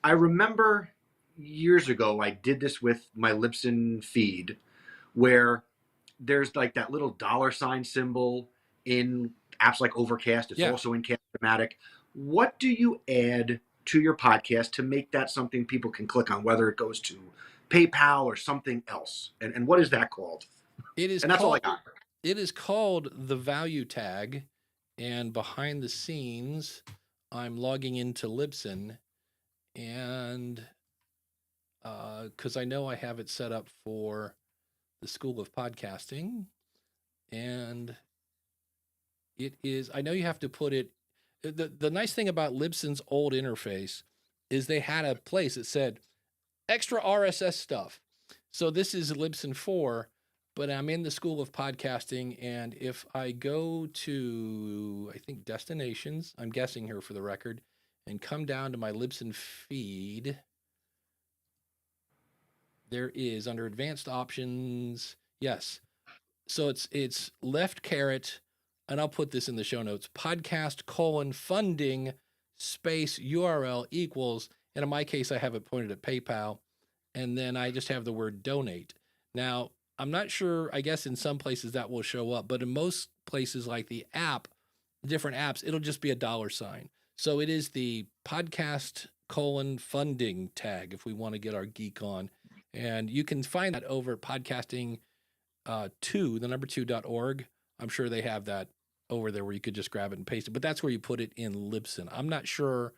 I remember years ago, I did this with my Libsyn feed where there's like that little $ symbol in apps like Overcast. It's also in Castmagic. What do you add to your podcast to make that something people can click on, whether it goes to PayPal or something else? And what is that called? That's all I got. It is called the value tag. And behind the scenes, I'm logging into Libsyn, and because I know I have it set up for the School of Podcasting, and it is, I know you have to put it, the nice thing about Libsyn's old interface is they had a place that said extra RSS stuff. So this is Libsyn 4, but I'm in the School of Podcasting, and if I go to, I think, Destinations, I'm guessing here for the record, and come down to my Libsyn feed, there is, under Advanced Options, yes. So it's left caret, and I'll put this in the show notes, podcast:funding space URL equals, and in my case, I have it pointed at PayPal, and then I just have the word donate. Now, I'm not sure, I guess in some places that will show up, but in most places like the app, different apps, it'll just be a $. So it is the podcast:funding tag if we want to get our geek on. And you can find that over at podcasting 2.org. I'm sure they have that over there where you could just grab it and paste it, but that's where you put it in Libsyn. I'm not sure,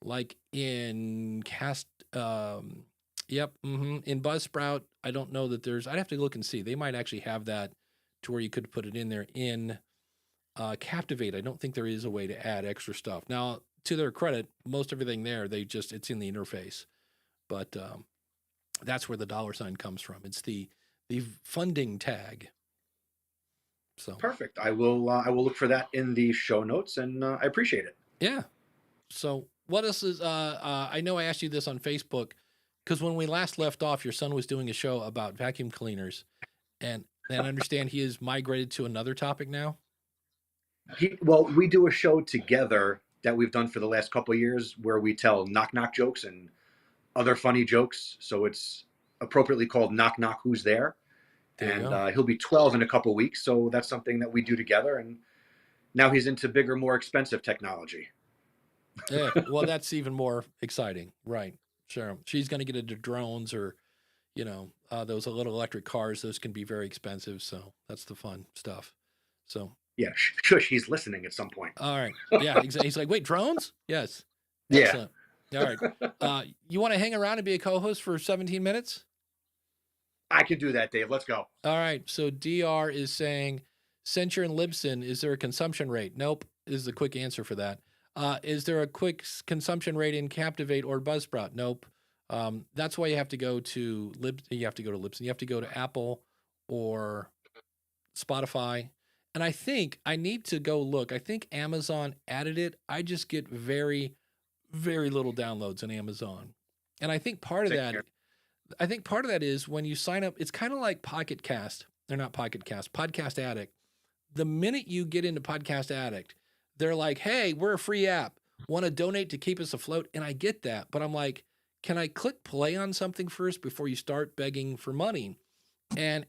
like in in Buzzsprout, I don't know that I'd have to look and see. They might actually have that to where you could put it in there in Captivate, I don't think there is a way to add extra stuff. Now, to their credit, most everything there, it's in the interface. But that's where the $ comes from. It's the funding tag. So perfect. I will look for that in the show notes, and I appreciate it. Yeah. So what else is? I know I asked you this on Facebook because when we last left off, your son was doing a show about vacuum cleaners, and I understand he has migrated to another topic now. Well, we do a show together that we've done for the last couple of years where we tell knock jokes and other funny jokes. So it's appropriately called Knock Knock Who's There. And he'll be 12 in a couple of weeks. So that's something that we do together. And now he's into bigger, more expensive technology. Yeah, well, that's even more exciting. Right. Sure. She's going to get into drones or, those little electric cars. Those can be very expensive. So that's the fun stuff. So. Yeah, shush, he's listening at some point. All right. Yeah, exactly. He's like, wait, drones? Yes. Excellent. Yeah. All right. You want to hang around and be a co-host for 17 minutes? I can do that, Dave. Let's go. All right. So DR is saying, Censure and Libsyn, is there a consumption rate? Nope, is the quick answer for that. Is there a quick consumption rate in Captivate or Buzzsprout? Nope. That's why you have to go to Libsyn. You have to go to Apple or Spotify. And I think I need to go look. I think Amazon added it. I just get very, very little downloads on Amazon. And I think part of that is when you sign up, it's kind of like Podcast Addict. The minute you get into Podcast Addict, they're like, hey, we're a free app. Want to donate to keep us afloat? And I get that. But I'm like, can I click play on something first before you start begging for money? And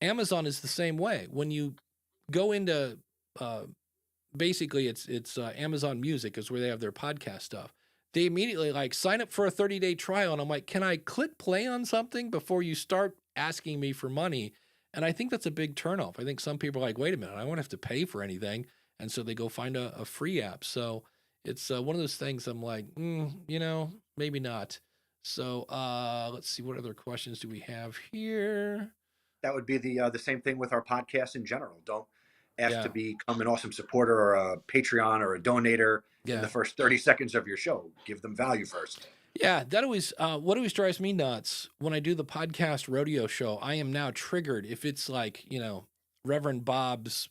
Amazon is the same way. When you go into, basically it's Amazon Music is where they have their podcast stuff. They immediately sign up for a 30-day trial. And I'm like, can I click play on something before you start asking me for money? And I think that's a big turnoff. I think some people are like, wait a minute, I won't have to pay for anything. And so they go find a free app. So it's one of those things I'm like, maybe not. So let's see, what other questions do we have here? That would be the same thing with our podcast in general. Don't ask to become an awesome supporter or a Patreon or a donator in the first 30 seconds of your show. Give them value first. Yeah, that always, what always drives me nuts when I do the podcast rodeo show, I am now triggered. If it's like, Reverend Bob's,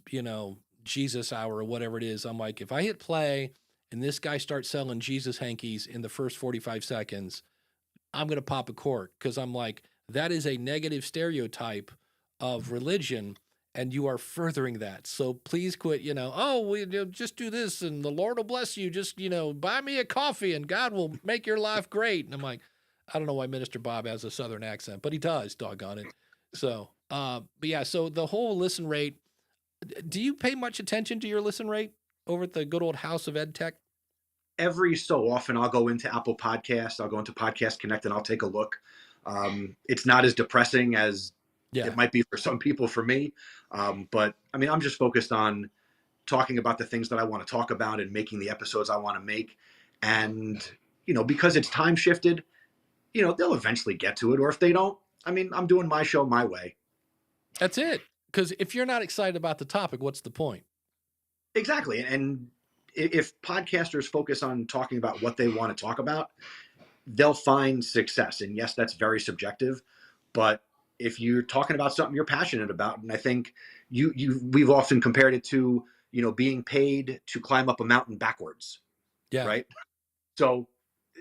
Jesus hour or whatever it is, I'm like, if I hit play and this guy starts selling Jesus hankies in the first 45 seconds, I'm going to pop a cork because I'm like, that is a negative stereotype of religion and you are furthering that. So please quit, we just do this and the Lord will bless you. Just, buy me a coffee and God will make your life great. And I'm like, I don't know why Minister Bob has a Southern accent, but he does, doggone it. So, but yeah, so the whole listen rate, do you pay much attention to your listen rate over at the good old House of Ed Tech? Every so often I'll go into Apple Podcasts, I'll go into Podcast Connect and I'll take a look. It's not as depressing as it might be for some people, for me. But I mean, I'm just focused on talking about the things that I want to talk about and making the episodes I want to make. And, because it's time shifted, they'll eventually get to it. Or if they don't, I mean, I'm doing my show my way. That's it. Because if you're not excited about the topic, what's the point? Exactly. And if podcasters focus on talking about what they want to talk about, they'll find success. And yes, that's very subjective, but if you're talking about something you're passionate about, and I think we've often compared it to, being paid to climb up a mountain backwards. Yeah. Right. So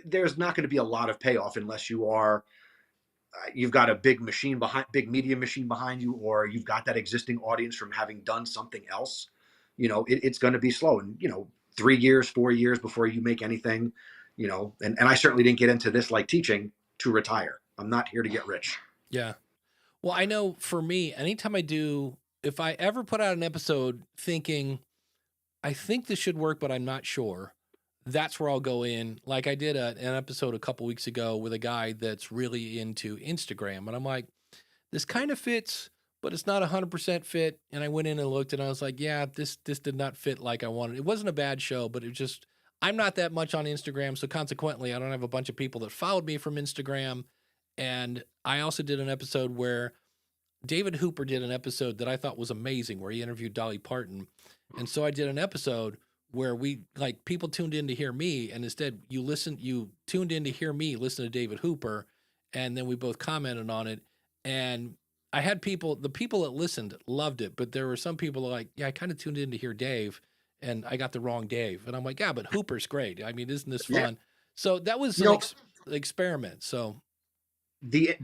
there's not going to be a lot of payoff unless you've got a big media machine behind you, or you've got that existing audience from having done something else. It's going to be slow, and 3 years, 4 years before you make anything, and I certainly didn't get into this like teaching to retire. I'm not here to get rich. Yeah. Well, I know for me, anytime if I ever put out an episode thinking, I think this should work, but I'm not sure, that's where I'll go in. Like I did an episode a couple weeks ago with a guy that's really into Instagram. And I'm like, this kind of fits, but it's not 100% fit. And I went in and looked and I was like, yeah, this did not fit like I wanted. It wasn't a bad show, but it just, I'm not that much on Instagram. So consequently, I don't have a bunch of people that followed me from Instagram. And I also did an episode where David Hooper did an episode that I thought was amazing where he interviewed Dolly Parton. And so I did an episode where people tuned in to hear me, and instead you tuned in to hear me listen to David Hooper, and then we both commented on it. And I had the people that listened loved it, but there were some people like, yeah, I kind of tuned in to hear Dave, and I got the wrong Dave. And I'm like, yeah, but Hooper's great. I mean, isn't this fun? Yeah. So that was an experiment. So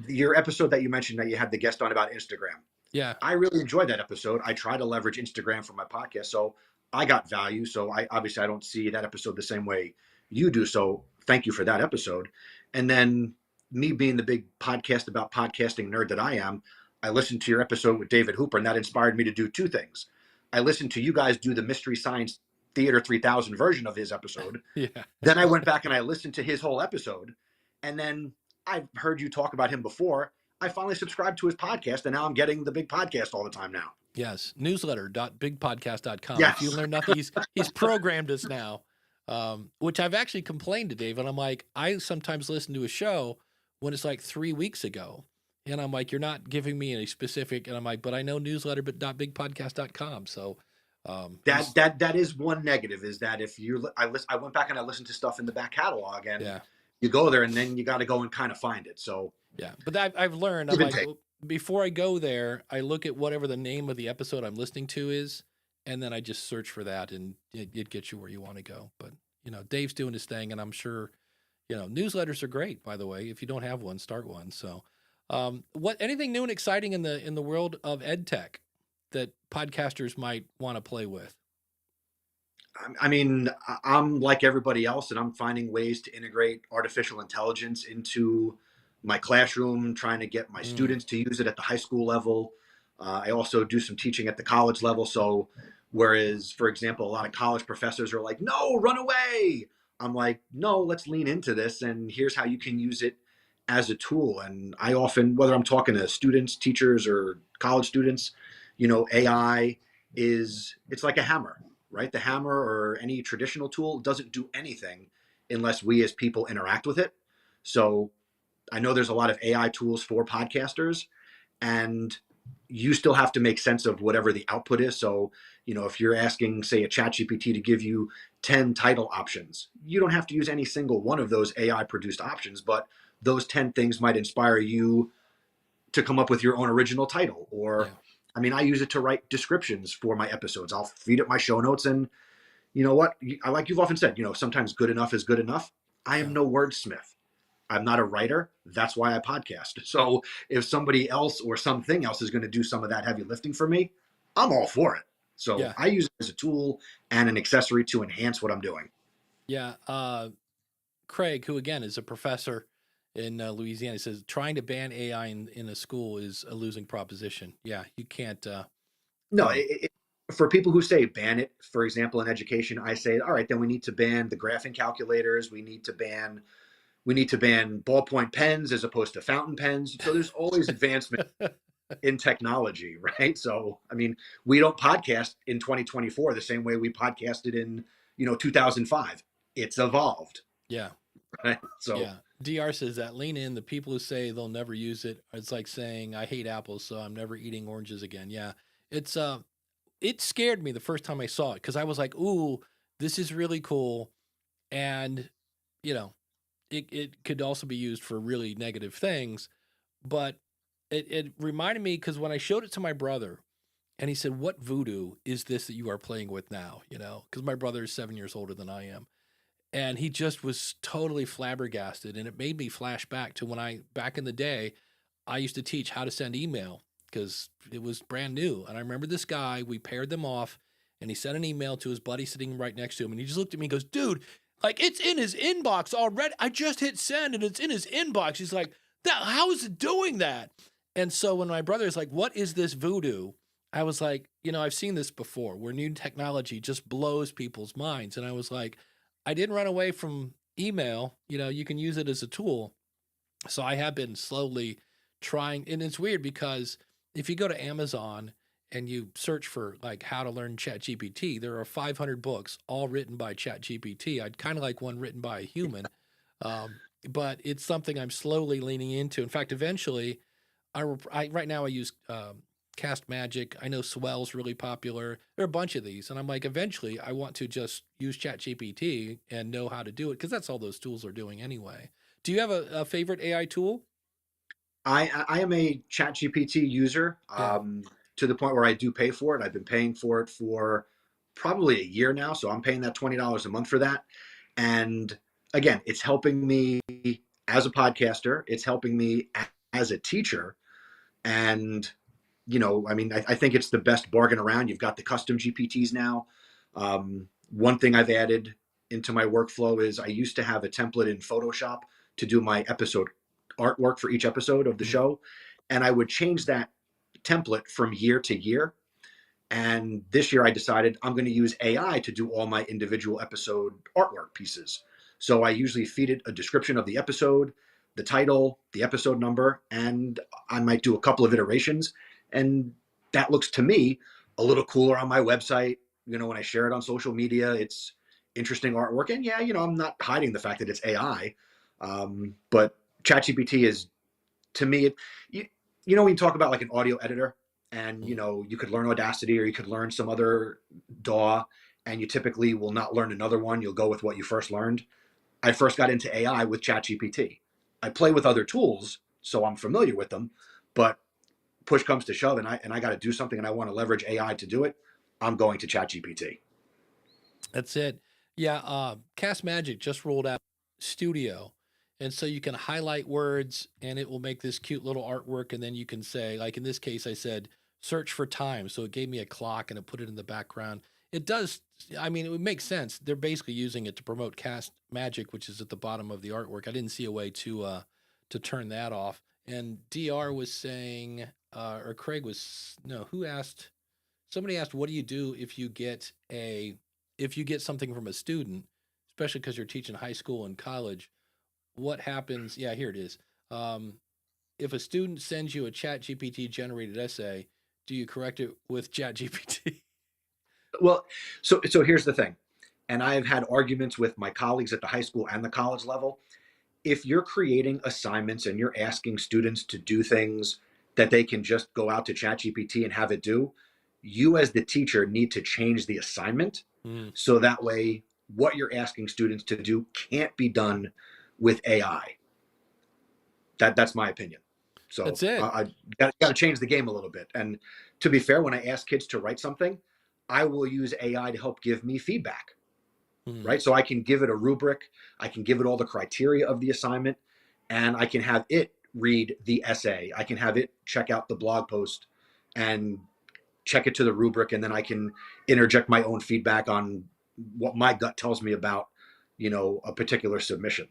your episode that you mentioned that you had the guest on about Instagram. Yeah. I really enjoyed that episode. I try to leverage Instagram for my podcast. So I got value. So I don't see that episode the same way you do. So thank you for that episode. And then me being the big podcast about podcasting nerd that I am, I listened to your episode with David Hooper, and that inspired me to do two things. I listened to you guys do the Mystery Science Theater 3000 version of his episode. Yeah. Then I went back and I listened to his whole episode. And then I've heard you talk about him before. I finally subscribed to his podcast, and now I'm getting the big podcast all the time now. Yes. Newsletter.bigpodcast.com. Yes. If you learn nothing, he's programmed us now, which I've actually complained to Dave. And I'm like, I sometimes listen to a show when it's like 3 weeks ago. And I'm like, you're not giving me any specific. And I'm like, but I know newsletter.bigpodcast.com. So that is one negative, is that if I went back and I listened to stuff in the back catalog, and you go there and then you got to go and kind of find it. So yeah, but I've learned, I'm like, before I go there, I look at whatever the name of the episode I'm listening to is, and then I just search for that, and it gets you where you want to go. But, Dave's doing his thing, and I'm sure, newsletters are great, by the way. If you don't have one, start one. So anything new and exciting in the world of ed tech that podcasters might want to play with? I mean, I'm like everybody else, and I'm finding ways to integrate artificial intelligence into my classroom, trying to get my students to use it at the high school level. I also do some teaching at the college level. So whereas, for example, a lot of college professors are like, no, run away. I'm like, no, let's lean into this. And here's how you can use it as a tool. And I often, whether I'm talking to students, teachers, or college students, AI it's like a hammer, right? The hammer or any traditional tool doesn't do anything unless we as people interact with it. So I know there's a lot of AI tools for podcasters, and you still have to make sense of whatever the output is. So, if you're asking, say, a ChatGPT to give you 10 title options, you don't have to use any single one of those AI produced options, but those 10 things might inspire you to come up with your own original title. Or, I mean, I use it to write descriptions for my episodes. I'll feed it my show notes, and you know what? Like you've often said, sometimes good enough is good enough. I am no wordsmith. I'm not a writer. That's why I podcast. So if somebody else or something else is going to do some of that heavy lifting for me, I'm all for it. So I use it as a tool and an accessory to enhance what I'm doing. Yeah. Craig, who again is a professor in Louisiana, says trying to ban AI in a school is a losing proposition. Yeah, you can't. No, for people who say ban it, for example, in education, I say, all right, then we need to ban the graphing calculators. We need to ban ballpoint pens as opposed to fountain pens. So there's always advancement in technology, right? So, I mean, we don't podcast in 2024 the same way we podcasted in, 2005. It's evolved. Yeah. Right? So yeah. DR says that lean in. The people who say they'll never use it, it's like saying I hate apples, so I'm never eating oranges again. Yeah. It scared me the first time I saw it because I was like, ooh, this is really cool. And, it could also be used for really negative things. But it reminded me because when I showed it to my brother and he said, what voodoo is this that you are playing with now? Because my brother is 7 years older than I am. And he just was totally flabbergasted. And it made me flash back to back in the day, I used to teach how to send email because it was brand new. And I remember this guy, we paired them off and he sent an email to his buddy sitting right next to him. And he just looked at me and goes, dude, like it's in his inbox already. I just hit send and it's in his inbox. He's like, how is it doing that? And so when my brother is like, what is this voodoo? I was like, I've seen this before where new technology just blows people's minds. And I was like, I didn't run away from email. You can use it as a tool. So I have been slowly trying. And it's weird because if you go to Amazon and you search for like how to learn ChatGPT, there are 500 books all written by ChatGPT. I'd kind of like one written by a human, but it's something I'm slowly leaning into. In fact, eventually right now I use Castmagic. I know Swell's really popular. There are a bunch of these, and I'm like, eventually I want to just use ChatGPT and know how to do it, because that's all those tools are doing anyway. Do you have a favorite AI tool? I am a ChatGPT user, to the point where I do pay for it. I've been paying for it for probably a year now, so I'm paying that $20 a month for that. And again, it's helping me as a podcaster. It's helping me as a teacher. And I mean, I think it's the best bargain around. You've got the custom GPTs now. One thing I've added into my workflow is I used to have a template in Photoshop to do my episode artwork for each episode of the show. And I would change that template from year to year. And this year I decided I'm going to use AI to do all my individual episode artwork pieces. So I usually feed it a description of the episode, the title, the episode number, and I might do a couple of iterations. And that looks to me a little cooler on my website. When I share it on social media, it's interesting artwork. And yeah, I'm not hiding the fact that it's AI. But ChatGPT is, to me, when you talk about like an audio editor, and you could learn Audacity or you could learn some other DAW, and you typically will not learn another one. You'll go with what you first learned. I first got into AI with ChatGPT. I play with other tools, so I'm familiar with them, but push comes to shove, and I got to do something, and I want to leverage AI to do it, I'm going to ChatGPT. That's it. Yeah, Castmagic just rolled out Studio, and so you can highlight words, and it will make this cute little artwork, and then you can say, like in this case, I said, search for time. So it gave me a clock, and it put it in the background. It does, I mean, it would make sense. They're basically using it to promote Castmagic, which is at the bottom of the artwork. I didn't see a way to turn that off. And DR was saying, or Craig was, no, who asked? Somebody asked, what do you do if you get something from a student, especially because you're teaching high school and college? What happens? Yeah, here it is. If a student sends you a ChatGPT generated essay, do you correct it with ChatGPT? Well, so here's the thing, and I have had arguments with my colleagues at the high school and the college level. If you're creating assignments and you're asking students to do things that they can just go out to ChatGPT and have it do, you as the teacher need to change the assignment so that way what you're asking students to do can't be done with AI. That's my opinion. So that's it. I got to change the game a little bit. And to be fair, when I ask kids to write something, I will use AI to help give me feedback. Right? So I can give it a rubric, I can give it all the criteria of the assignment, and I can have it read the essay. I can have it check out the blog post and check it to the rubric, and then I can interject my own feedback on what my gut tells me about, a particular submission.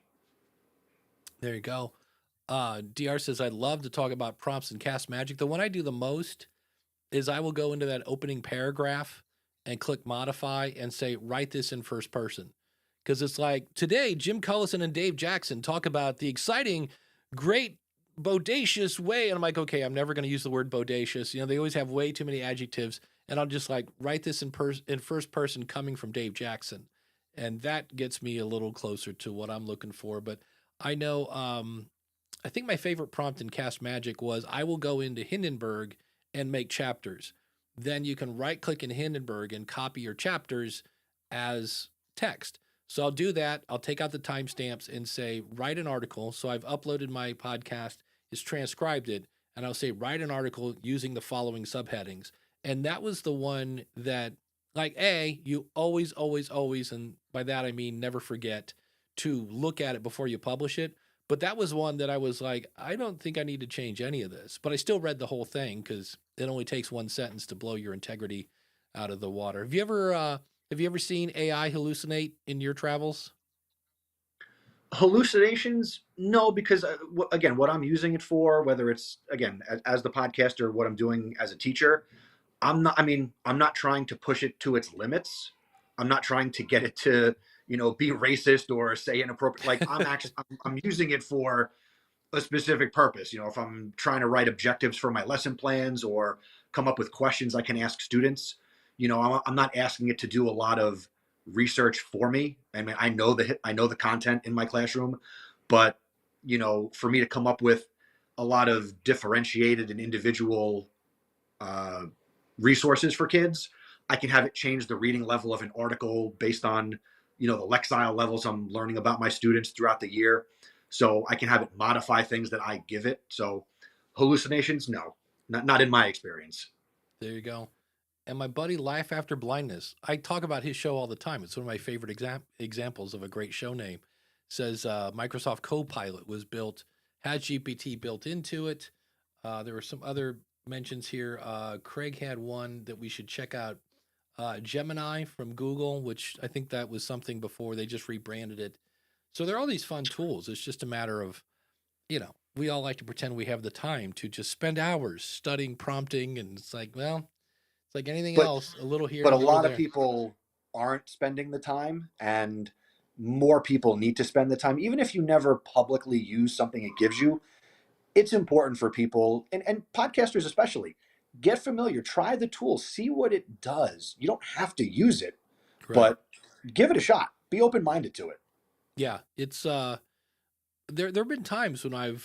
There you go. DR says, I'd love to talk about prompts in Castmagic. The one I do the most is I will go into that opening paragraph and click modify and say, write this in first person. Because it's like, today, Jim Cullison and Dave Jackson talk about the exciting, great, bodacious way. And I'm like, okay, I'm never going to use the word bodacious. They always have way too many adjectives. And I'll just like write this in first person coming from Dave Jackson. And that gets me a little closer to what I'm looking for. But I know, I think my favorite prompt in Castmagic was, I will go into Hindenburg and make chapters. Then you can right click in Hindenburg and copy your chapters as text. So I'll do that. I'll take out the timestamps and say, write an article. So I've uploaded my podcast, it's transcribed it, and I'll say, write an article using the following subheadings. And that was the one that, like, you always, and by that I mean never forget to look at it before you publish it. But that was one that I was like, I don't think I need to change any of this. But I still read the whole thing because it only takes one sentence to blow your integrity out of the water. Have you ever seen AI hallucinate in your travels? Hallucinations? No, because again, what I'm using it for, whether it's again as the podcaster, what I'm doing as a teacher, I'm not trying to push it to its limits. I'm not trying to get it to be racist or say inappropriate. Like I'm using it for a specific purpose. If I'm trying to write objectives for my lesson plans or come up with questions I can ask students, I'm not asking it to do a lot of research for me. I mean, I know the content in my classroom, but for me to come up with a lot of differentiated and individual resources for kids. I can have it change the reading level of an article based on, the Lexile levels I'm learning about my students throughout the year. So I can have it modify things that I give it. So hallucinations, no, not in my experience. There you go. And my buddy Life After Blindness, I talk about his show all the time. It's one of my favorite examples of a great show name. Says Microsoft Copilot was built, has GPT built into it. There were some other mentions here. Craig had one that we should check out. Gemini from Google, which I think that was something before. They just rebranded it. So there are all these fun tools. It's just a matter of, we all like to pretend we have the time to just spend hours studying prompting. And it's like, well, it's like anything else, a little here. But a little lot there. of people aren't spending the time, and more people need to spend the time. Even if you never publicly use something it gives you, it's important for people, and podcasters especially, get familiar, try the tool, see what it does. You don't have to use it, but give it a shot. Be open-minded to it. Yeah, it's there have been times when I've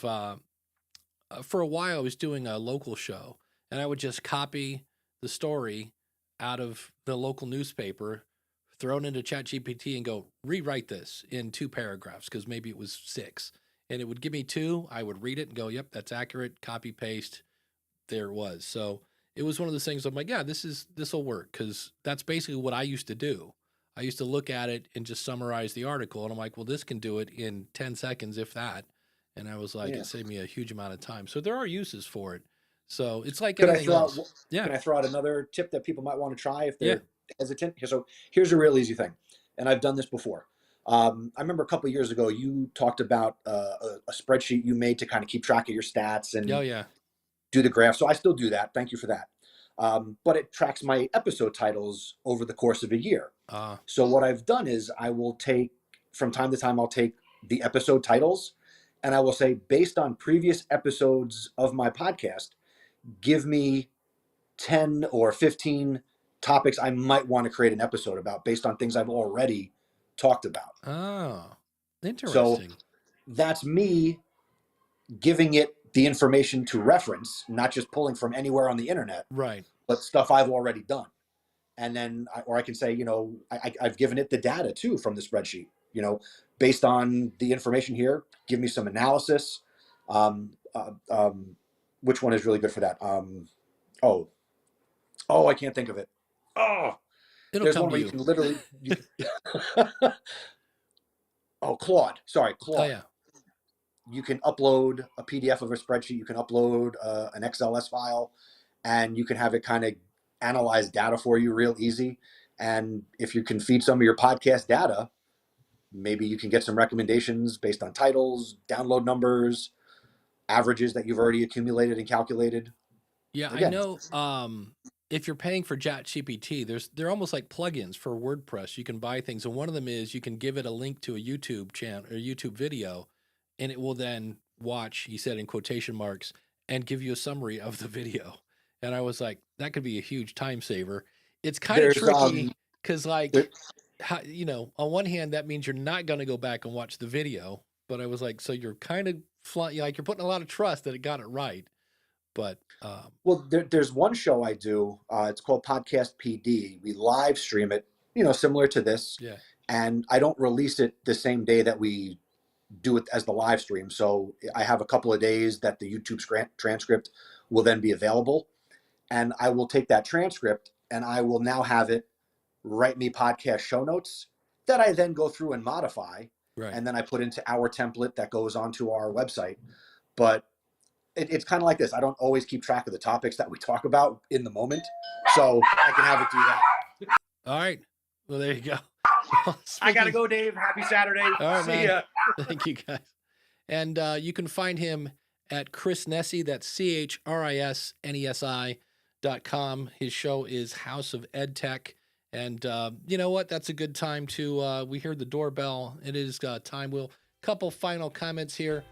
for a while I was doing a local show, and I would just copy the story out of the local newspaper, throw it into ChatGPT and go, rewrite this in 2 paragraphs, because maybe it was 6. And it would give me 2. I would read it and go, yep, that's accurate. Copy, paste. There it was. So it was one of those things I'm like, yeah, this will work, because that's basically what I used to do. I used to look at it and just summarize the article. And I'm like, well, this can do it in 10 seconds, if that. And I was like, it saved me a huge amount of time. So there are uses for it. So it's like anything else. Can I throw out another tip that people might want to try if they're hesitant? So here's a real easy thing. And I've done this before. I remember a couple of years ago, you talked about a spreadsheet you made to kind of keep track of your stats and do the graph. So I still do that. Thank you for that. But it tracks my episode titles over the course of a year. So what I've done is I will take, from time to time, I'll take the episode titles and I will say, based on previous episodes of my podcast, give me 10 or 15 topics I might want to create an episode about based on things I've already talked about. Oh, interesting. So that's me giving it the information to reference, not just pulling from anywhere on the internet, but stuff I've already done. And then, I can say, I've given it the data too from the spreadsheet, based on the information here, give me some analysis. Which one is really good for that? I can't think of it. There's one where you can literally. Claude. Sorry, Claude. Oh, yeah. You can upload a PDF of a spreadsheet. You can upload an XLS file, and you can have it kind of analyze data for you real easy. And if you can feed some of your podcast data, maybe you can get some recommendations based on titles, download numbers, averages that you've already accumulated and calculated. Yeah, again, I know if you're paying for ChatGPT, they're almost like plugins for WordPress. You can buy things, and one of them is you can give it a link to a YouTube channel or YouTube video, and it will then watch, he said in quotation marks, and give you a summary of the video. And I was like, that could be a huge time saver. It's kind of tricky because, on one hand, that means you're not going to go back and watch the video. But I was like, so you're kind of you're putting a lot of trust that it got it right. But there's one show I do. It's called Podcast PD. We live stream it, similar to this. Yeah. And I don't release it the same day that we do it as the live stream. So I have a couple of days that the YouTube transcript will then be available. And I will take that transcript and I will now have it write me podcast show notes that I then go through and modify. Right. And then I put into our template that goes onto our website. But it's kind of like this. I don't always keep track of the topics that we talk about in the moment. So I can have it do that. All right. Well, there you go. I got to go, Dave. Happy Saturday. All right, See ya. Thank you, guys. And you can find him at Chris Nesi. That's CHRISNESI.com. His show is House of EdTech. And you know what? That's a good time to, we hear the doorbell. It is time. Couple final comments here.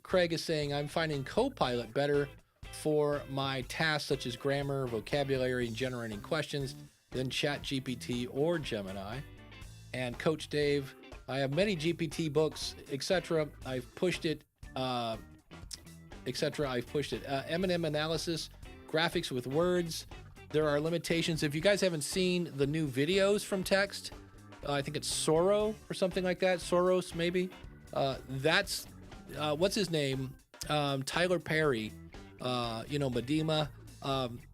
Craig is saying, I'm finding Copilot better for my tasks such as grammar, vocabulary, and generating questions than ChatGPT or Gemini. And Coach Dave, I have many GPT books, etc. I've pushed it etc. I've pushed it. M&M analysis, graphics with words. There are limitations. If you guys haven't seen the new videos from text, I think it's Soro or something like that. Soros, maybe. That's, what's his name? Tyler Perry, Medema.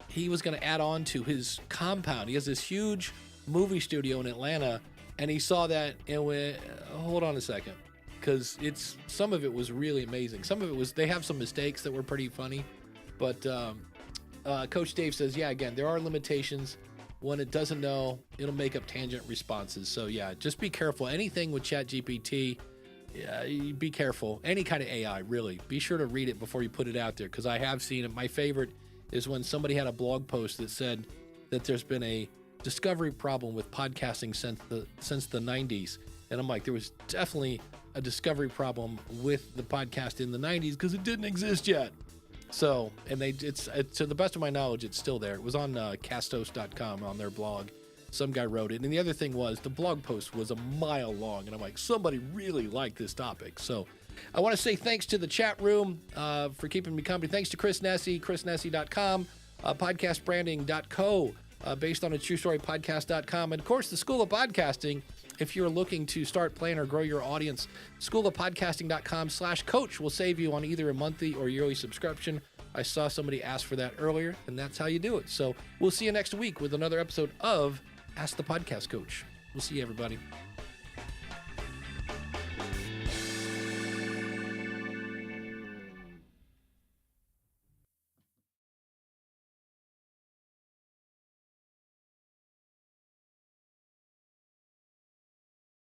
He was going to add on to his compound. He has this huge movie studio in Atlanta, and he saw that and went, hold on a second. Because some of it was really amazing. Some of it was, they have some mistakes that were pretty funny. But Coach Dave says, yeah, again, there are limitations. When it doesn't know, it'll make up tangent responses. So yeah, just be careful. Anything with ChatGPT, be careful. Any kind of AI, really. Be sure to read it before you put it out there, because I have seen it. My favorite is when somebody had a blog post that said that there's been a discovery problem with podcasting since the 90s. And I'm like, there was definitely a discovery problem with the podcast in the 90s because it didn't exist yet. So, and it's to the best of my knowledge, it's still there. It was on castos.com on their blog. Some guy wrote it. And the other thing was the blog post was a mile long. And I'm like, somebody really liked this topic. So I want to say thanks to the chat room for keeping me company. Thanks to Chris Nesi, chrisnesi.com, podcastbranding.co, based on a true story podcast.com. And of course, the School of Podcasting. If you're looking to start, plan, or grow your audience, schoolofpodcasting.com/coach will save you on either a monthly or yearly subscription. I saw somebody ask for that earlier, and that's how you do it. So we'll see you next week with another episode of Ask the Podcast Coach. We'll see you, everybody.